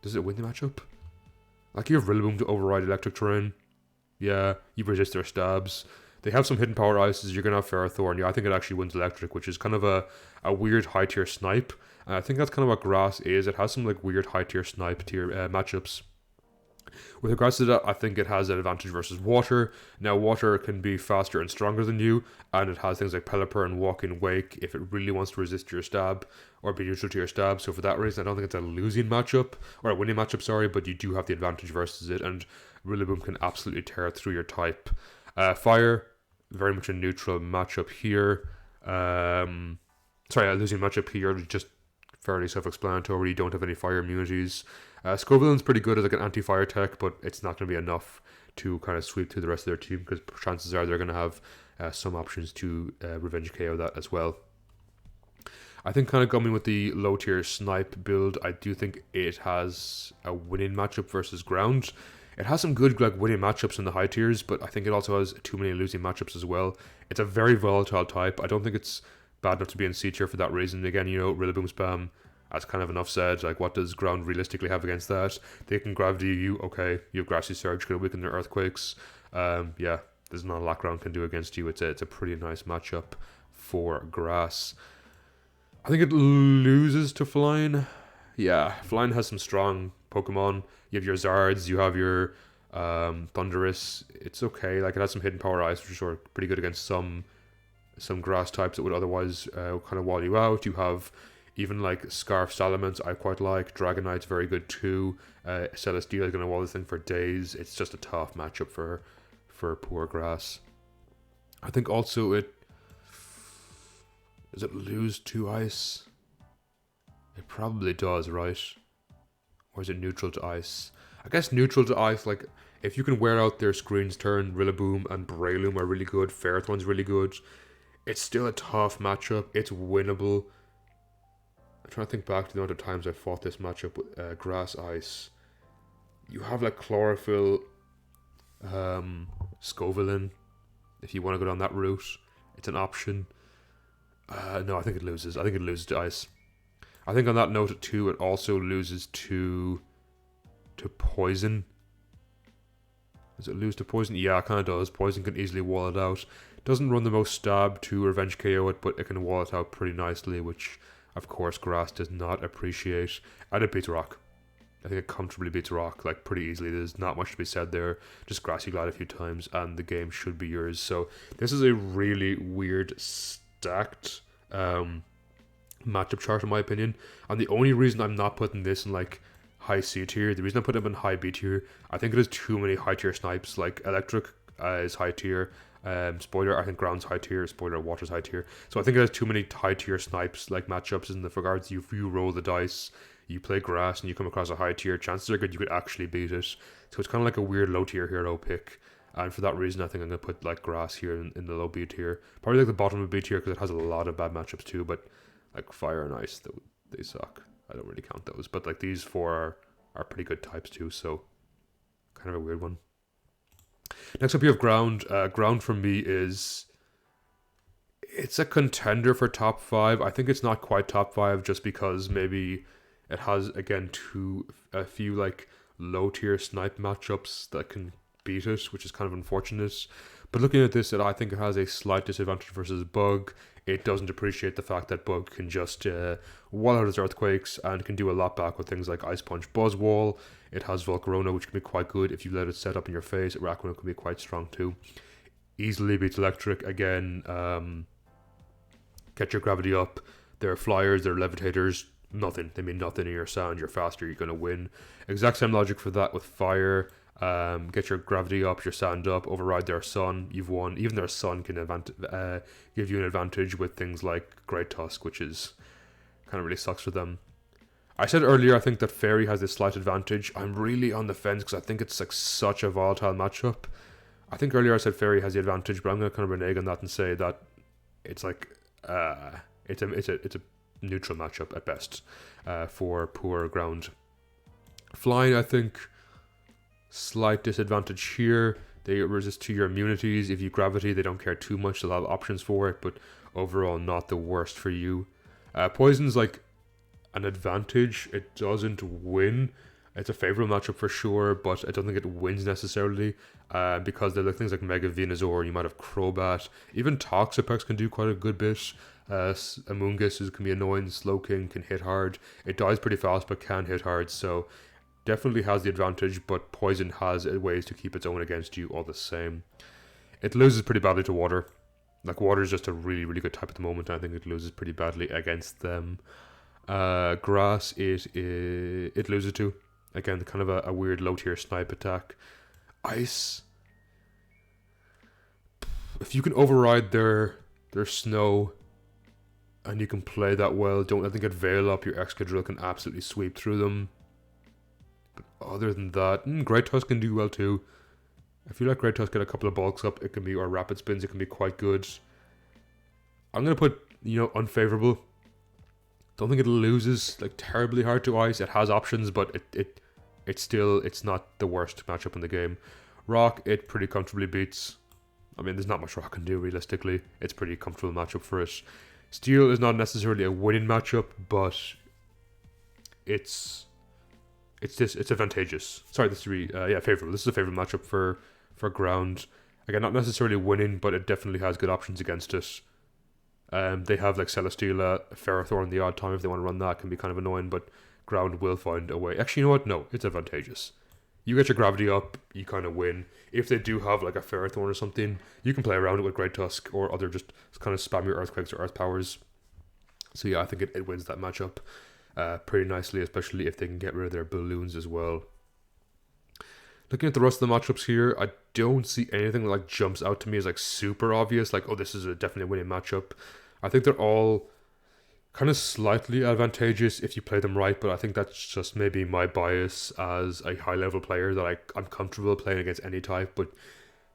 Does it win the matchup? Like, you have Rillaboom to override electric terrain. Yeah, you resist their stabs. They have some hidden power ices. You're going to have Ferrothorn. Yeah, I think it actually wins electric, which is kind of a weird high tier snipe. And I think that's kind of what grass is. It has some like weird high tier snipe tier matchups. With regards to that, I think it has an advantage versus water. Now, water can be faster and stronger than you, and it has things like Pelipper and Walking Wake if it really wants to resist your stab or be neutral to your stab. So for that reason, I don't think it's a losing matchup, or a winning matchup, sorry, but you do have the advantage versus it, and Rillaboom can absolutely tear through your type. Fire, very much a neutral matchup here. A losing matchup here, just fairly self-explanatory. You don't have any fire immunities. Scovillain's pretty good as like an anti-fire tech, but it's not going to be enough to kind of sweep through the rest of their team, because chances are they're going to have some options to revenge KO that as well. I think kind of going with the low tier snipe build, I do think it has a winning matchup versus ground. It has some good like winning matchups in the high tiers, but I think it also has too many losing matchups as well. It's a very volatile type. I don't think it's bad enough to be in C tier for that reason. Again, Rillaboom spam, as kind of enough said. Like, what does ground realistically have against that? They can gravity you. Okay, you have Grassy Surge, going to weaken their earthquakes. Yeah, there's not a lot ground can do against you. It's a pretty nice matchup for grass. I think it loses to Flying. Yeah, Flying has some strong Pokemon. You have your Zards, you have your Thundurus. It's okay. Like, it has some hidden power ice, which are pretty good against some grass types that would otherwise kind of wall you out. You have even like Scarf Salamence, I quite like. Dragonite's very good too. Celesteela is going to wall this thing for days. It's just a tough matchup for poor grass. I think also does it lose to ice? It probably does, right? Or is it neutral to ice? I guess neutral to ice, like, if you can wear out their screen's turn, Rillaboom and Breloom are really good. Ferrothorn's really good. It's still a tough matchup. It's winnable. I'm trying to think back to the amount of times I fought this matchup with Grass Ice. You have like Chlorophyll, Scovillain. If you want to go down that route, it's an option. No, I think it loses. I think it loses to Ice. I think on that note too, it also loses to Poison. Does it lose to Poison? Yeah, it kind of does. Poison can easily wall it out. Doesn't run the most stab to revenge KO it, but it can wall it out pretty nicely, which of course grass does not appreciate. And it beats Rock. I think it comfortably beats Rock, like, pretty easily. There's not much to be said there. Just Grassy Glide a few times and the game should be yours. So this is a really weird stacked matchup chart in my opinion. And the only reason I'm not putting this in like high C tier, the reason I put them in high B tier, I think it has too many high tier snipes. Like Electric is high tier. Spoiler, I think Ground's high tier. Spoiler, Water's high tier. So I think it has too many high tier snipes like matchups in the regards. If you roll the dice, you play grass, and you come across a high tier, chances are good you could actually beat it. So it's kind of like a weird low tier hero pick. And for that reason, I think I'm going to put like grass here in the low B tier. Probably like the bottom of B tier because it has a lot of bad matchups too. But like Fire and Ice, they suck. I don't really count those. But like these four are pretty good types too. So kind of a weird one. Next up, you have Ground. Ground for me it's a contender for top 5. I think it's not quite top 5 just because maybe it has, again, a few like low tier snipe matchups that can beat it, which is kind of unfortunate. But looking at this, I think it has a slight disadvantage versus Bug. It doesn't appreciate the fact that Bug can just wall out its earthquakes and can do a lot back with things like Ice Punch, Buzzwole. It has Volcarona, which can be quite good if you let it set up in your face. Rakuna can be quite strong too. Easily beats Electric. Again, get your gravity up. They're flyers, they're levitators. Nothing. They mean nothing in your sound. You're faster, you're going to win. Exact same logic for that with Fire. Get your gravity up, your sand up, override their sun, you've won. Even their sun can give you an advantage with things like Great Tusk, which is kind of really sucks for them. I said earlier I think that Fairy has this slight advantage. I'm really on the fence because I think it's like such a volatile matchup. I think earlier I said Fairy has the advantage, but I'm going to kind of renege on that and say that it's like it's a neutral matchup at best for poor ground. Flying, I think, slight disadvantage here. They resist to your immunities. If you gravity, they don't care too much. They'll have options for it, but overall not the worst for you. Poison's like an advantage. It doesn't win. It's a favorable matchup for sure, but I don't think it wins necessarily because there are things like Mega Venusaur, you might have Crobat, even Toxapex can do quite a good bit. Amoonguss can be annoying, Slowking can hit hard. It dies pretty fast but can hit hard, so definitely has the advantage, but Poison has ways to keep its own against you all the same. It loses pretty badly to Water. Like, Water is just a really, really good type at the moment, and I think it loses pretty badly against them. Grass, it loses to. Again, kind of a weird low-tier snipe attack. Ice. If you can override their snow and you can play that well, don't let them get Veil up, your Excadrill can absolutely sweep through them. But other than that, Great Tusk can do well too. If you let Great Tusk get a couple of bulks up, it can be, or Rapid Spins, it can be quite good. I'm going to put, unfavorable. Don't think it loses like terribly hard to Ice. It has options, but it's not the worst matchup in the game. Rock, it pretty comfortably beats. I mean, there's not much Rock can do realistically. It's a pretty comfortable matchup for it. Steel is not necessarily a winning matchup, but it's advantageous. Sorry, this is favorable. This is a favorable matchup for ground. Again, not necessarily winning, but it definitely has good options against it. They have like Celesteela, Ferrothorn the odd time if they want to run that, can be kind of annoying, but ground will find a way. Actually, you know what? No, it's advantageous. You get your gravity up, you kind of win. If they do have like a Ferrothorn or something, you can play around it with Great Tusk or other just kind of spam your Earthquakes or Earth Powers. So yeah, I think it wins that matchup pretty nicely, especially if they can get rid of their balloons as well. Looking at the rest of the matchups here, I don't see anything that like jumps out to me as like super obvious, like, oh, this is a definitely winning matchup. I think they're all kind of slightly advantageous if you play them right, but I think that's just maybe my bias as a high-level player that I'm comfortable playing against any type, but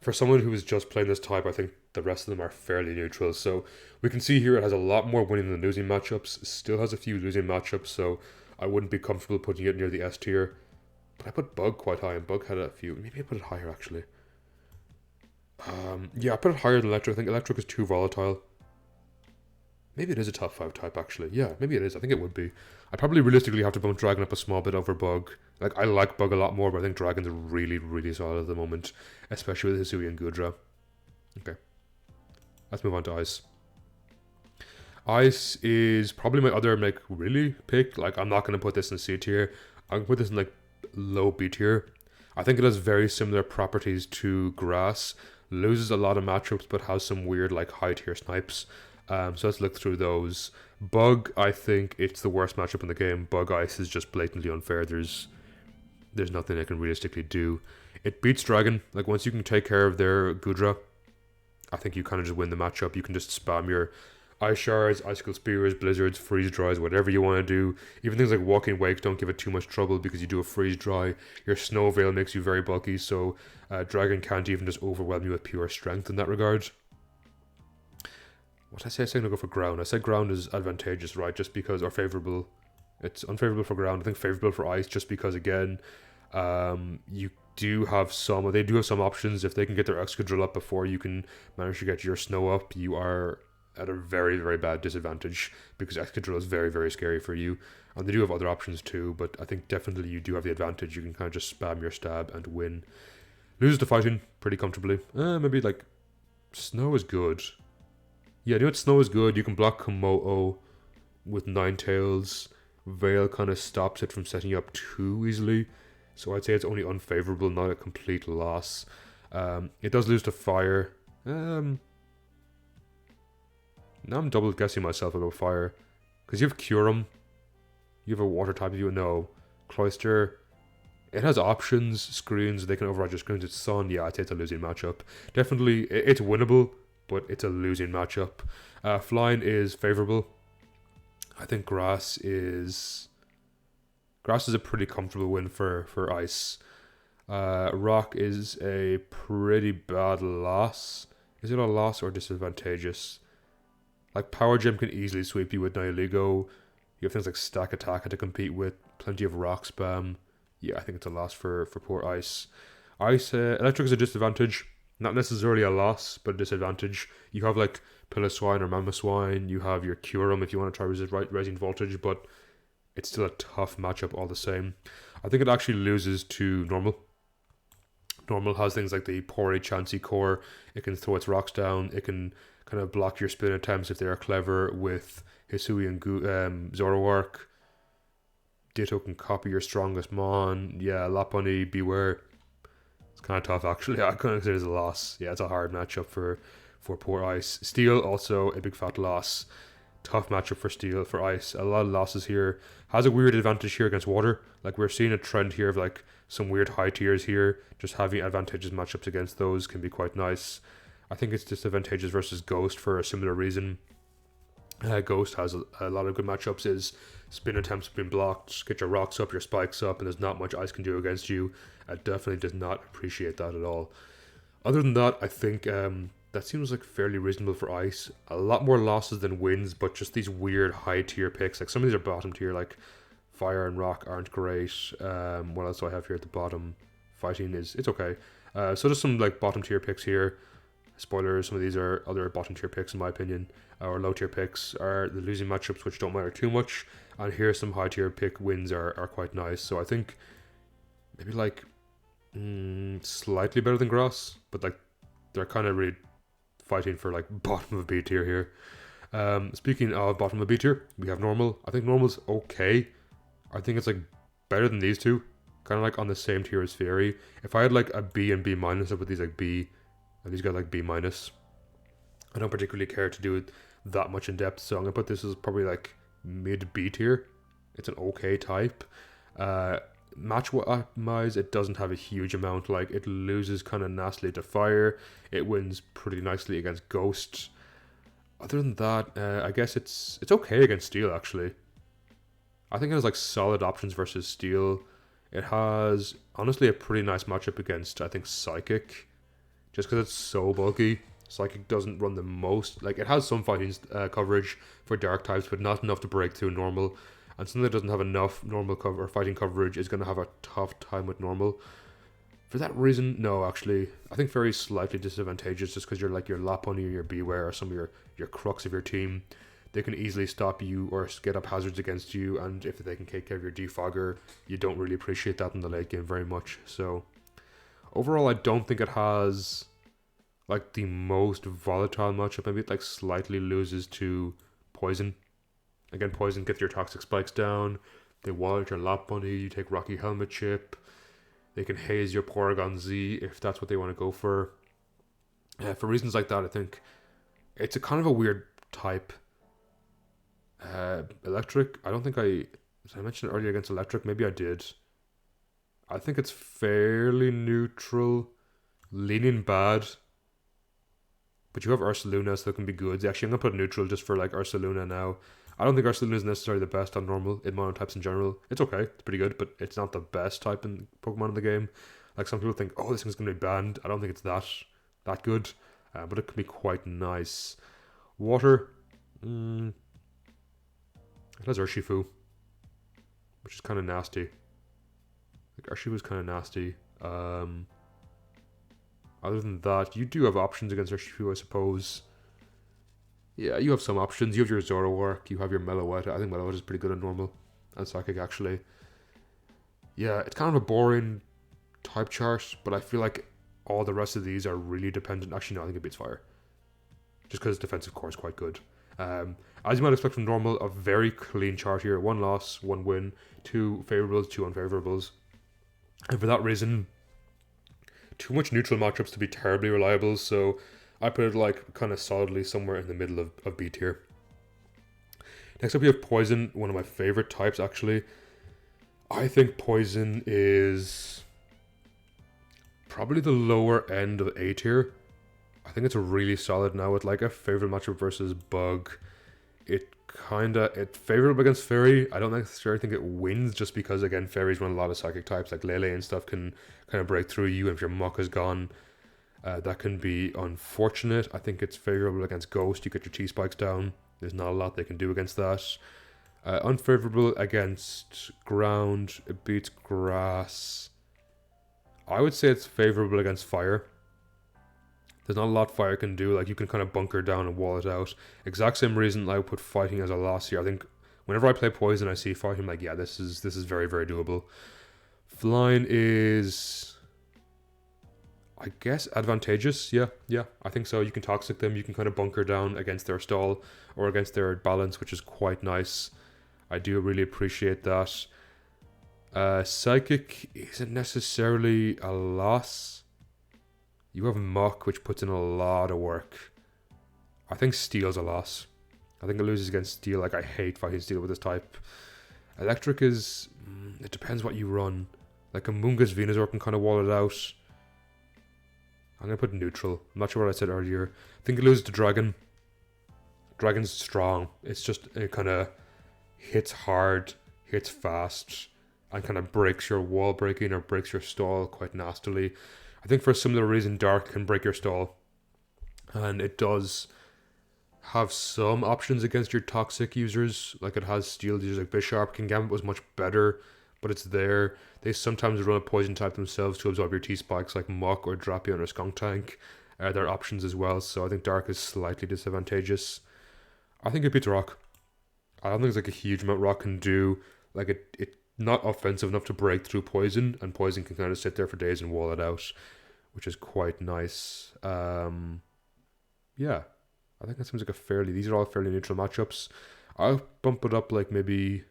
for someone who is just playing this type, I think the rest of them are fairly neutral. So we can see here it has a lot more winning than losing matchups. It still has a few losing matchups, so I wouldn't be comfortable putting it near the S tier. But I put Bug quite high, and Bug had a few. Maybe I put it higher, actually. Yeah, I put it higher than Electric. I think Electric is too volatile. Maybe it is a top 5 type, actually. Yeah, maybe it is. I think it would be. I probably realistically have to bump Dragon up a small bit over Bug. Like, I like Bug a lot more, but I think Dragon's really, really solid at the moment. Especially with Hisui and Gudra. Okay. Let's move on to Ice. Ice is probably my other, like, really pick. Like, I'm not going to put this in C tier. I'm going to put this in, like, low B tier. I think it has very similar properties to Grass. Loses a lot of matchups, but has some weird, like, high tier snipes. So let's look through those. Bug, I think it's the worst matchup in the game. Bug Ice is just blatantly unfair. There's nothing it can realistically do. It beats Dragon. Like, once you can take care of their Gudra, I think you kind of just win the matchup. You can just spam your Ice Shards, Icicle Spears, Blizzards, Freeze Dries, whatever you want to do. Even things like Walking Wake don't give it too much trouble because you do a Freeze Dry. Your Snow Veil makes you very bulky, so Dragon can't even just overwhelm you with pure strength in that regard. What did I say? I said I'm going to go for ground. I said ground is advantageous, right? Just because, or favorable. It's unfavorable for ground. I think favorable for ice just because, again, you do have some, they do have some options. If they can get their Excadrill up before you can manage to get your snow up, you are at a very, very bad disadvantage because Excadrill is very, very scary for you. And they do have other options too, but I think definitely you do have the advantage. You can kind of just spam your stab and win. Loses to fighting pretty comfortably. Maybe like snow is good. Yeah, you know what? Snow is good. You can block Komodo with Ninetales. Veil kind of stops it from setting you up too easily. So I'd say it's only unfavorable, not a complete loss. It does lose to fire. Now I'm double guessing myself about fire. Because you have Curum. You have a water type, you know. Cloyster. It has options, screens, they can override your screens. It's Sun, yeah, I'd say it's a losing matchup. Definitely, it's winnable, but it's a losing matchup. Flying is favorable. I think grass is a pretty comfortable win for ice. Rock is a pretty bad loss. Is it a loss or disadvantageous? Like Power Gem can easily sweep you with Nihilego. You have things like Stack Attack to compete with. Plenty of rock spam. Yeah, I think it's a loss for poor ice. Electric is a disadvantage. Not necessarily a loss, but a disadvantage. You have like Piloswine or Mamoswine. You have your Kyurem if you want to try resist Rising Voltage, but it's still a tough matchup all the same. I think it actually loses to Normal. Normal has things like the Pori Chansey core. It can throw its rocks down. It can kind of block your spin attempts if they are clever with Hisui and Zoroark. Ditto can copy your strongest Mon. Yeah, Lopunny, Beware. It's kind of tough actually. I kind of consider it as a loss. Yeah, it's a hard matchup for poor Ice. Steel, also a big fat loss. Tough matchup for Steel, for Ice. A lot of losses here. Has a weird advantage here against Water. Like we're seeing a trend here of like some weird high tiers here. Just having advantageous matchups against those can be quite nice. I think it's disadvantageous versus Ghost for a similar reason. Ghost has a lot of good matchups. Is spin attempts have been blocked, get your rocks up, your spikes up, and there's not much Ice can do against you. I definitely does not appreciate that at all. Other than that, I think that seems like fairly reasonable for Ice. A lot more losses than wins, but just these weird high tier picks. Like some of these are bottom tier, like Fire and Rock aren't great. What else do I have here at the bottom? Fighting it's okay. So just some like bottom tier picks here. Spoilers, some of these are other bottom tier picks in my opinion, or low tier picks are the losing matchups which don't matter too much, and here some high tier pick wins are quite nice. So I think maybe like slightly better than grass, but like they're kind of really fighting for like bottom of B tier here. Speaking of bottom of B tier, we have normal. I think normal's okay. I think it's like better than these two, kind of like on the same tier as Fairy. If I had like a B and B minus, I put these like B. And these got like B minus. I don't particularly care to do it that much in depth, so I'm gonna put this as probably like mid B tier. It's an okay type. Match wise, it doesn't have a huge amount. Like it loses kind of nastily to Fire. It wins pretty nicely against Ghost. Other than that, I guess it's okay against Steel actually. I think it has like solid options versus Steel. It has honestly a pretty nice matchup against I think Psychic. Just because it's so bulky, Psychic doesn't run the most. Like, it has some fighting coverage for dark types, but not enough to break through normal. And something that doesn't have enough normal cover or fighting coverage is going to have a tough time with normal. For that reason, no, actually. I think Fairy's slightly disadvantageous just because you're like your Lopunny or your Beware or some of your crux of your team. They can easily stop you or get up hazards against you, and if they can take care of your Defogger, you don't really appreciate that in the late game very much. So overall, I don't think it has like the most volatile matchup. Maybe it like slightly loses to Poison. Again, Poison gets your toxic spikes down. They wallet your Lopunny. You take Rocky Helmet Chip. They can haze your Porygon Z if that's what they want to go for. For reasons like that, I think it's a kind of a weird type. Electric. I don't think did I mention it earlier against Electric? Maybe I did. I think it's fairly neutral, leaning bad. But you have Ursaluna, so that can be good. Actually, I'm going to put neutral just for like Ursaluna now. I don't think Ursaluna is necessarily the best on normal in monotypes in general. It's okay, it's pretty good, but it's not the best type in Pokemon in the game. Like some people think, oh, this thing's going to be banned. I don't think it's that good, but it can be quite nice. Water, it has Urshifu, which is kind of nasty. Like Urshifu's kind of nasty. Other than that, you do have options against Urshifu, I suppose. Yeah, you have some options. You have your Zoroark, you have your Meloetta. I think Meloetta is pretty good on normal. And Psychic, actually. Yeah, it's kind of a boring type chart, but I feel like all the rest of these are really dependent. Actually, no, I think it beats Fire. Just because defensive core is quite good. As you might expect from normal, a very clean chart here. 1 loss, 1 win, 2 favourables, 2 unfavourables. And for that reason, too much neutral matchups to be terribly reliable, so I put it like kind of solidly somewhere in the middle of B tier. Next up we have Poison, one of my favourite types actually. I think Poison is probably the lower end of A tier. I think it's really solid now with like a favorite matchup versus Bug. It's favorable against Fairy. I don't necessarily think it wins just because again Fairies run a lot of psychic types like Lele and stuff can kind of break through you. And if your Muck is gone, that can be unfortunate. I think it's favorable against Ghost. You get your T-Spikes down. There's not a lot they can do against that. Unfavorable against Ground. It beats Grass. I would say it's favorable against Fire. There's not a lot Fire can do. Like, you can kind of bunker down and wall it out. Exact same reason I put Fighting as a loss here. I think whenever I play Poison, I see Fighting, I'm like, yeah, this is very, very doable. Flying is, I guess, advantageous. Yeah, I think so. You can Toxic them. You can kind of bunker down against their stall or against their balance, which is quite nice. I do really appreciate that. Psychic isn't necessarily a loss. You have Muck, which puts in a lot of work. I think Steel's a loss. I think it loses against Steel. Like, I hate fighting Steel with this type. Electric is, it depends what you run. Like, a Mungus Venusaur can kind of wall it out. I'm going to put neutral. I'm not sure what I said earlier. I think it loses to Dragon. Dragon's strong. It's just, it kind of hits hard, hits fast, and kind of breaks your wall breaking or breaks your stall quite nastily. I think for a similar reason, Dark can break your stall. And it does have some options against your Toxic users. Like, it has Steel users like Bisharp. Kingambit was much better, but it's there. They sometimes run a Poison type themselves to absorb your T-Spikes like Muck or Drapion or Skuntank. There are options as well, so I think Dark is slightly disadvantageous. I think it beats Rock. I don't think it's like a huge amount Rock can do. Like, it not offensive enough to break through Poison, and Poison can kind of sit there for days and wall it out, which is quite nice. Yeah, I think that seems like these are all fairly neutral matchups. I'll bump it up like maybe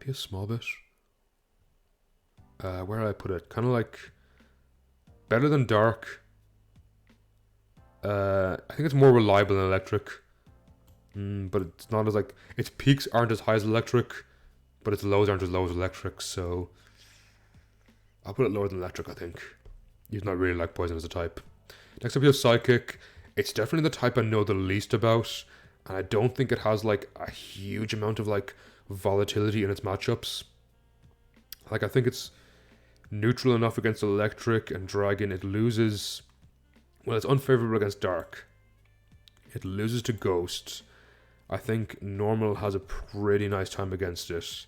a small bit. Where did I put it? Kind of like better than Dark. I think it's more reliable than Electric. But it's not as like, its peaks aren't as high as Electric, but its lows aren't as low as Electric, so I'll put it lower than Electric, I think. Even though I really like Poison as a type. Next up, you have Sidekick. It's definitely the type I know the least about, and I don't think it has like a huge amount of like volatility in its matchups. Like, I think it's neutral enough against Electric and Dragon. It loses, well, it's unfavorable against Dark. It loses to Ghost. I think Normal has a pretty nice time against it.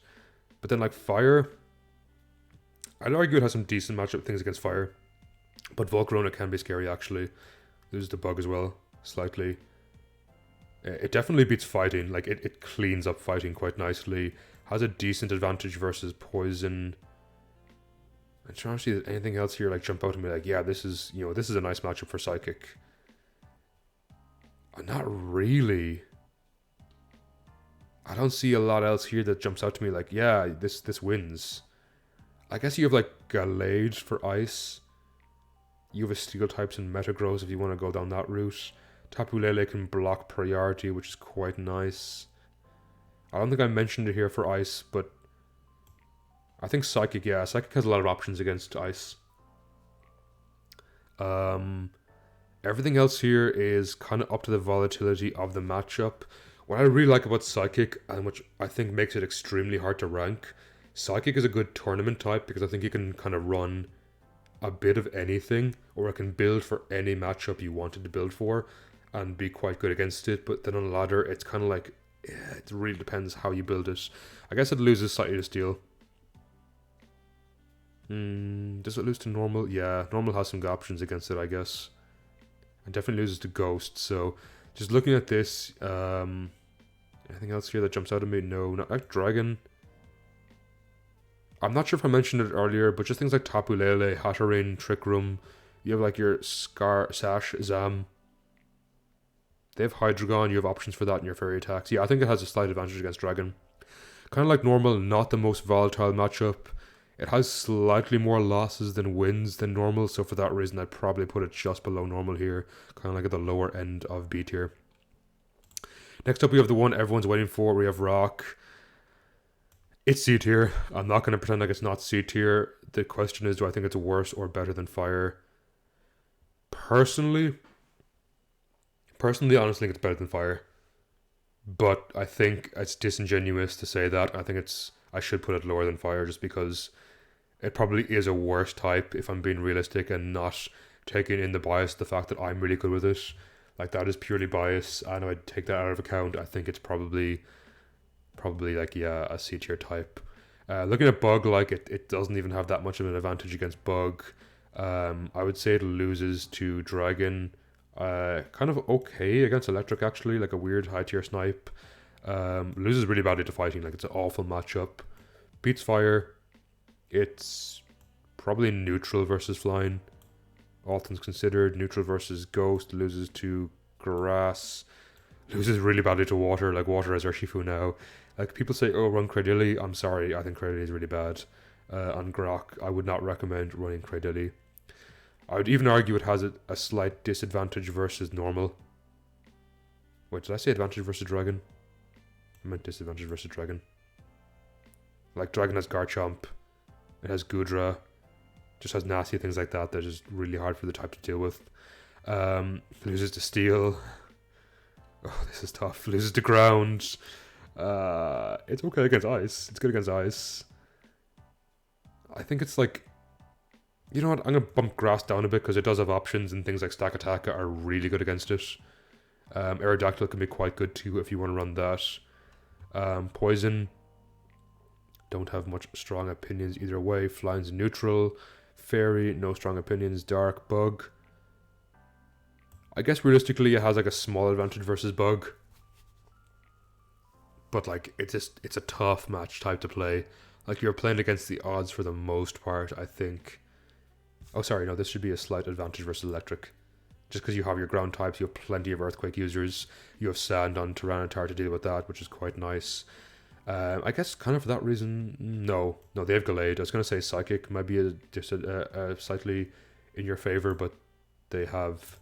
But then, like, Fire, I'd argue it has some decent matchup things against Fire. But Volcarona can be scary, actually. Loses to Bug as well, slightly. It definitely beats Fighting. Like, it cleans up Fighting quite nicely. Has a decent advantage versus Poison. I'm trying to see if anything else here, like, jump out at me. Like, yeah, this is a nice matchup for Psychic. Not really. I don't see a lot else here that jumps out to me like, yeah, this wins. I guess you have like Gallade for Ice. You have a Steel types and Metagross if you want to go down that route. Tapu Lele can block priority, which is quite nice. I don't think I mentioned it here for Ice, but I think Psychic, yeah, Psychic has a lot of options against Ice. Everything else here is kind of up to the volatility of the matchup. What I really like about Psychic, and which I think makes it extremely hard to rank, Psychic is a good tournament type because I think you can kind of run a bit of anything, or it can build for any matchup you wanted to build for and be quite good against it. But then on a ladder, it's kind of like, it really depends how you build it. I guess it loses slightly to Steel. Does it lose to Normal? Yeah, Normal has some good options against it, I guess. And definitely loses to Ghost. So just looking at this, anything else here that jumps out at me? No, not like Dragon. I'm not sure if I mentioned it earlier, but just things like Tapu Lele, Hatterene, Trick Room. You have like your Sash, Zam. They have Hydreigon, you have options for that in your fairy attacks. Yeah, I think it has a slight advantage against Dragon. Kind of like Normal, not the most volatile matchup. It has slightly more losses than wins than Normal, so for that reason I'd probably put it just below Normal here. Kind of like at the lower end of B tier. Next up we have the one everyone's waiting for. We have Rock. It's C tier. I'm not going to pretend like it's not C tier. The question is, do I think it's worse or better than fire? Personally, I honestly think it's better than fire. But I think it's disingenuous to say that. I should put it lower than fire just because it probably is a worse type if I'm being realistic and not taking in the bias, the fact that I'm really good with it. Like that is purely bias, and I'd take that out of account. I think it's probably like, yeah, a C tier type. Looking at bug, like it doesn't even have that much of an advantage against bug. I would say it loses to dragon. Kind of okay against electric actually, like a weird high tier snipe. Loses really badly to fighting, like it's an awful matchup. Beats fire. It's probably neutral versus flying. All things considered, neutral versus ghost. Loses to grass. Loses really badly to water. Like water is Urshifu now. Like people say, oh, run Cradilly. I'm sorry, I think Cradilly is really bad. On Grok, I would not recommend running Cradilly. I would even argue it has a slight disadvantage versus normal. Wait, did I say advantage versus dragon? I meant disadvantage versus dragon. Like dragon has Garchomp, it has Gudra, just has nasty things like that that is really hard for the type to deal with. Loses to steel. Oh, this is tough. Loses to ground. It's okay against ice. It's good against ice. I think it's like, you know what? I'm gonna bump grass down a bit because it does have options, and things like Stack Attack are really good against it. Aerodactyl can be quite good too if you want to run that. Poison. Don't have much strong opinions either way. Flying's neutral. Fairy, no strong opinions. Dark, bug. I guess realistically it has like a small advantage versus bug. But like it's a tough match type to play. Like you're playing against the odds for the most part, I think. Oh sorry, no, this should be a slight advantage versus electric. Just because you have your ground types, you have plenty of earthquake users. You have sand on Tyranitar to deal with that, which is quite nice. I guess kind of for that reason, no, they have Gallade. I was gonna say Psychic might be just a slightly in your favor, but they have.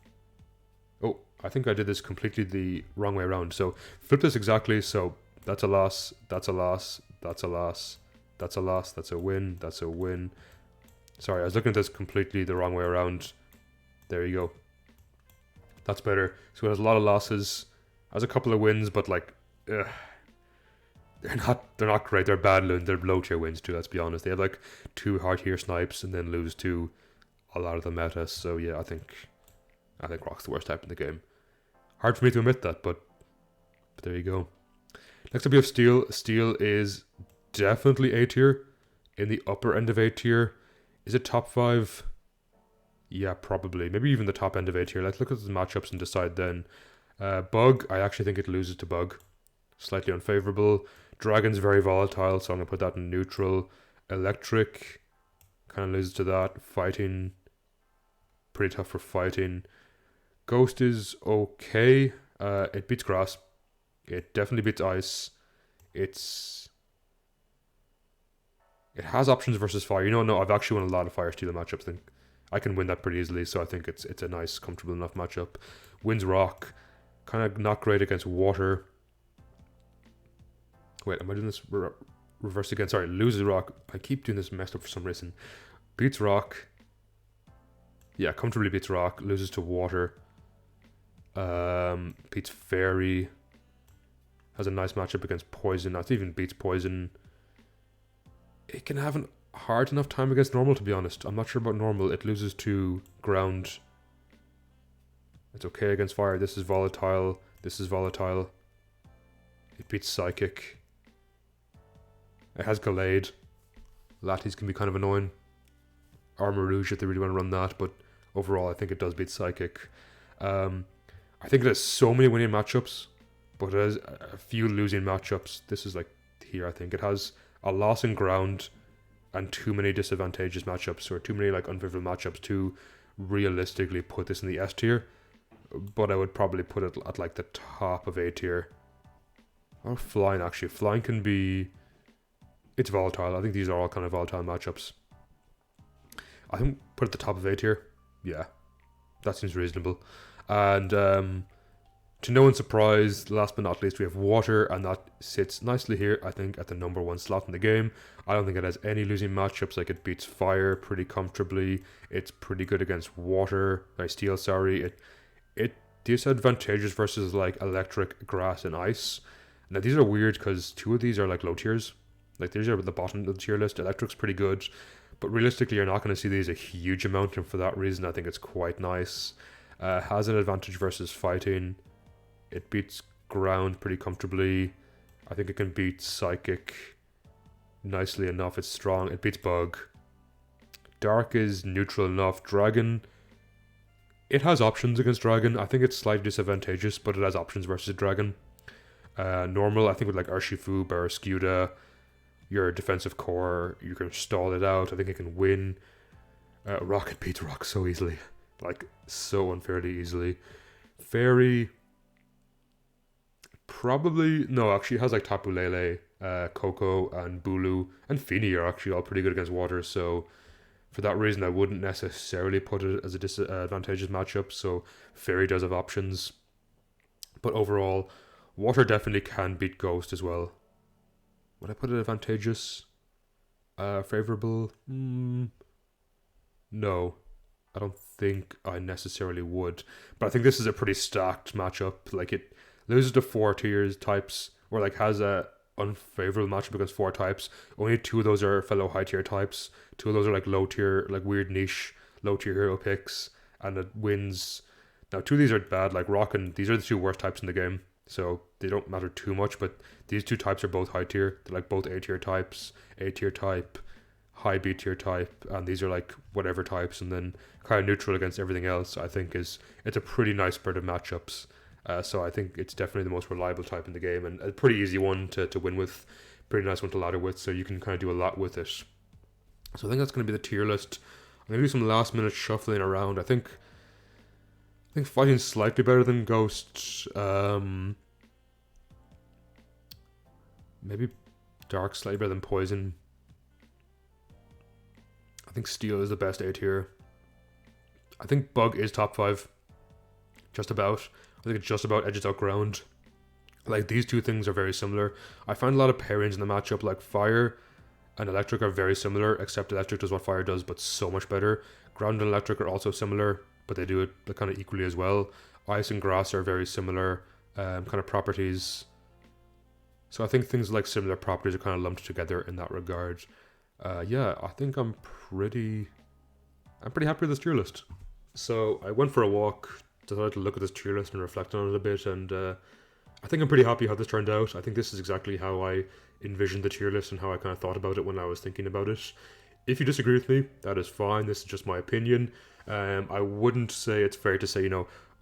Oh, I think I did this completely the wrong way around. So flip this exactly. So that's a loss. That's a loss. That's a loss. That's a loss. That's a win. That's a win. Sorry, I was looking at this completely the wrong way around. There you go. That's better. So it has a lot of losses. Has a couple of wins, but like. They're not great. They're bad. They're low tier wins too. Let's be honest. They have like 2 hard tier snipes and then lose to a lot of the meta. So yeah, I think Rock's the worst type in the game. Hard for me to admit that, but there you go. Next up we have Steel. Steel is definitely A tier, in the upper end of A tier. Is it top 5? Yeah, probably. Maybe even the top end of A tier. Let's look at the matchups and decide then. Bug. I actually think it loses to Bug. Slightly unfavorable. Dragon's very volatile, so I'm going to put that in neutral. Electric, kind of loses to that. Fighting, pretty tough for fighting. Ghost is okay. It beats grass. It definitely beats ice. It has options versus fire. No, I've actually won a lot of fire steel matchups. I think I can win that pretty easily, so I think it's a nice, comfortable enough matchup. Wins rock, kind of not great against water. Wait, am I doing this reverse again? Sorry, loses rock. I keep doing this messed up for some reason. Beats rock. Yeah, comfortably beats rock. Loses to water. Beats fairy. Has a nice matchup against poison. That even beats poison. It can have a hard enough time against normal, to be honest. I'm not sure about normal. It loses to ground. It's okay against fire. This is volatile. This is volatile. It beats psychic. It has Gallade. Lattes can be kind of annoying. Armor Rouge if they really want to run that, but overall I think it does beat Psychic. I think it has so many winning matchups, but it has a few losing matchups. This is like here, I think. It has a loss in ground and too many disadvantageous matchups, or too many like unfavorable matchups to realistically put this in the S tier. But I would probably put it at like the top of A tier. Or flying, actually. Flying can be... It's volatile. I think these are all kind of volatile matchups. I think put it at the top of A tier. Yeah. That seems reasonable. And To no one's surprise, last but not least, we have water, and that sits nicely here, I think, at the number 1 slot in the game. I don't think it has any losing matchups. Like, it beats fire pretty comfortably. It's pretty good against water. Steel, sorry. It disadvantageous versus, like, electric, grass, and ice. Now, these are weird because 2 of these are, like, low tiers. Like, these are at the bottom of the tier list. Electric's pretty good. But realistically, you're not going to see these a huge amount, and for that reason, I think it's quite nice. Has an advantage versus fighting. It beats ground pretty comfortably. I think it can beat Psychic nicely enough. It's strong. It beats Bug. Dark is neutral enough. Dragon, it has options against Dragon. I think it's slightly disadvantageous, but it has options versus Dragon. Normal, I think with like Urshifu, Barraskewda, your defensive core, you can stall it out. I think it can win. Rock, it beats Rock so easily. Like, so unfairly easily. Fairy, probably, no, actually it has like Tapu Lele, Coco, and Bulu, and Feeny are actually all pretty good against water, so for that reason I wouldn't necessarily put it as a disadvantageous matchup, so Fairy does have options. But overall, water definitely can beat Ghost as well. Would I put it advantageous? Favorable? No. I don't think I necessarily would. But I think this is a pretty stacked matchup. Like, it loses to 4 tiers types, or like has a unfavorable matchup against 4 types. Only 2 of those are fellow high tier types. 2 of those are like low tier, like weird niche low tier hero picks, and it wins. Now 2 of these are bad, like Rock, and these are the 2 worst types in the game, so they don't matter too much. But these 2 types are both high tier. They're like both A tier types, A tier type, high B tier type, and these are like whatever types, and then kind of neutral against everything else. I think it's a pretty nice spread of matchups. So I think it's definitely the most reliable type in the game, and a pretty easy one to win with, pretty nice one to ladder with, so you can kind of do a lot with it. So I think that's going to be the tier list. I'm going to do some last minute shuffling around. I think fighting's slightly better than Ghost. Maybe Dark slightly better than Poison. I think Steel is the best A tier. I think Bug is top 5. Just about. I think it just about edges out ground. Like, these 2 things are very similar. I find a lot of pairings in the matchup, like Fire and Electric are very similar, except Electric does what Fire does, but so much better. Ground and Electric are also similar, but they do it kind of equally as well. Ice and Grass are very similar kind of properties. So I think things like similar properties are kind of lumped together in that regard. Yeah, I think I'm pretty happy with this tier list. So I went for a walk, decided to look at this tier list and reflect on it a bit, and I think I'm pretty happy how this turned out. I think this is exactly how I envisioned the tier list and how I kind of thought about it when I was thinking about it. If you disagree with me, that is fine. This is just my opinion. I wouldn't say it's fair to say,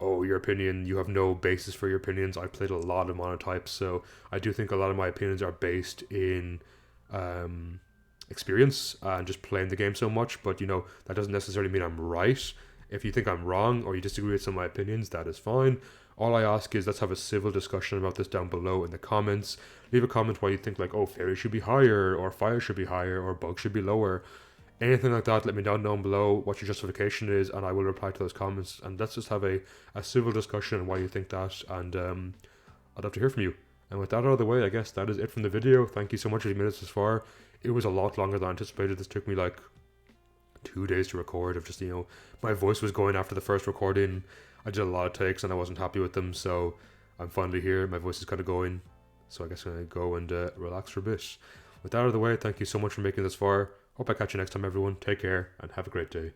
oh, your opinion, you have no basis for your opinions. I played a lot of monotypes, so I do think a lot of my opinions are based in experience and just playing the game so much, but that doesn't necessarily mean I'm right. If you think I'm wrong or you disagree with some of my opinions, that is fine. All I ask is let's have a civil discussion about this down below in the comments. Leave a comment why you think, like, oh, Fairy should be higher, or Fire should be higher, or Bug should be lower. Anything like that, let me know down below what your justification is, and I will reply to those comments. And let's just have a civil discussion on why you think that, and I'd love to hear from you. And with that out of the way, I guess that is it from the video. Thank you so much for the minutes this far. It was a lot longer than anticipated. This took me like 2 days to record of just, my voice was going after the first recording. I did a lot of takes and I wasn't happy with them, so I'm finally here. My voice is kind of going, so I guess I'm going to go and relax for a bit. With that out of the way, thank you so much for making this far. Hope I catch you next time, everyone. Take care and have a great day.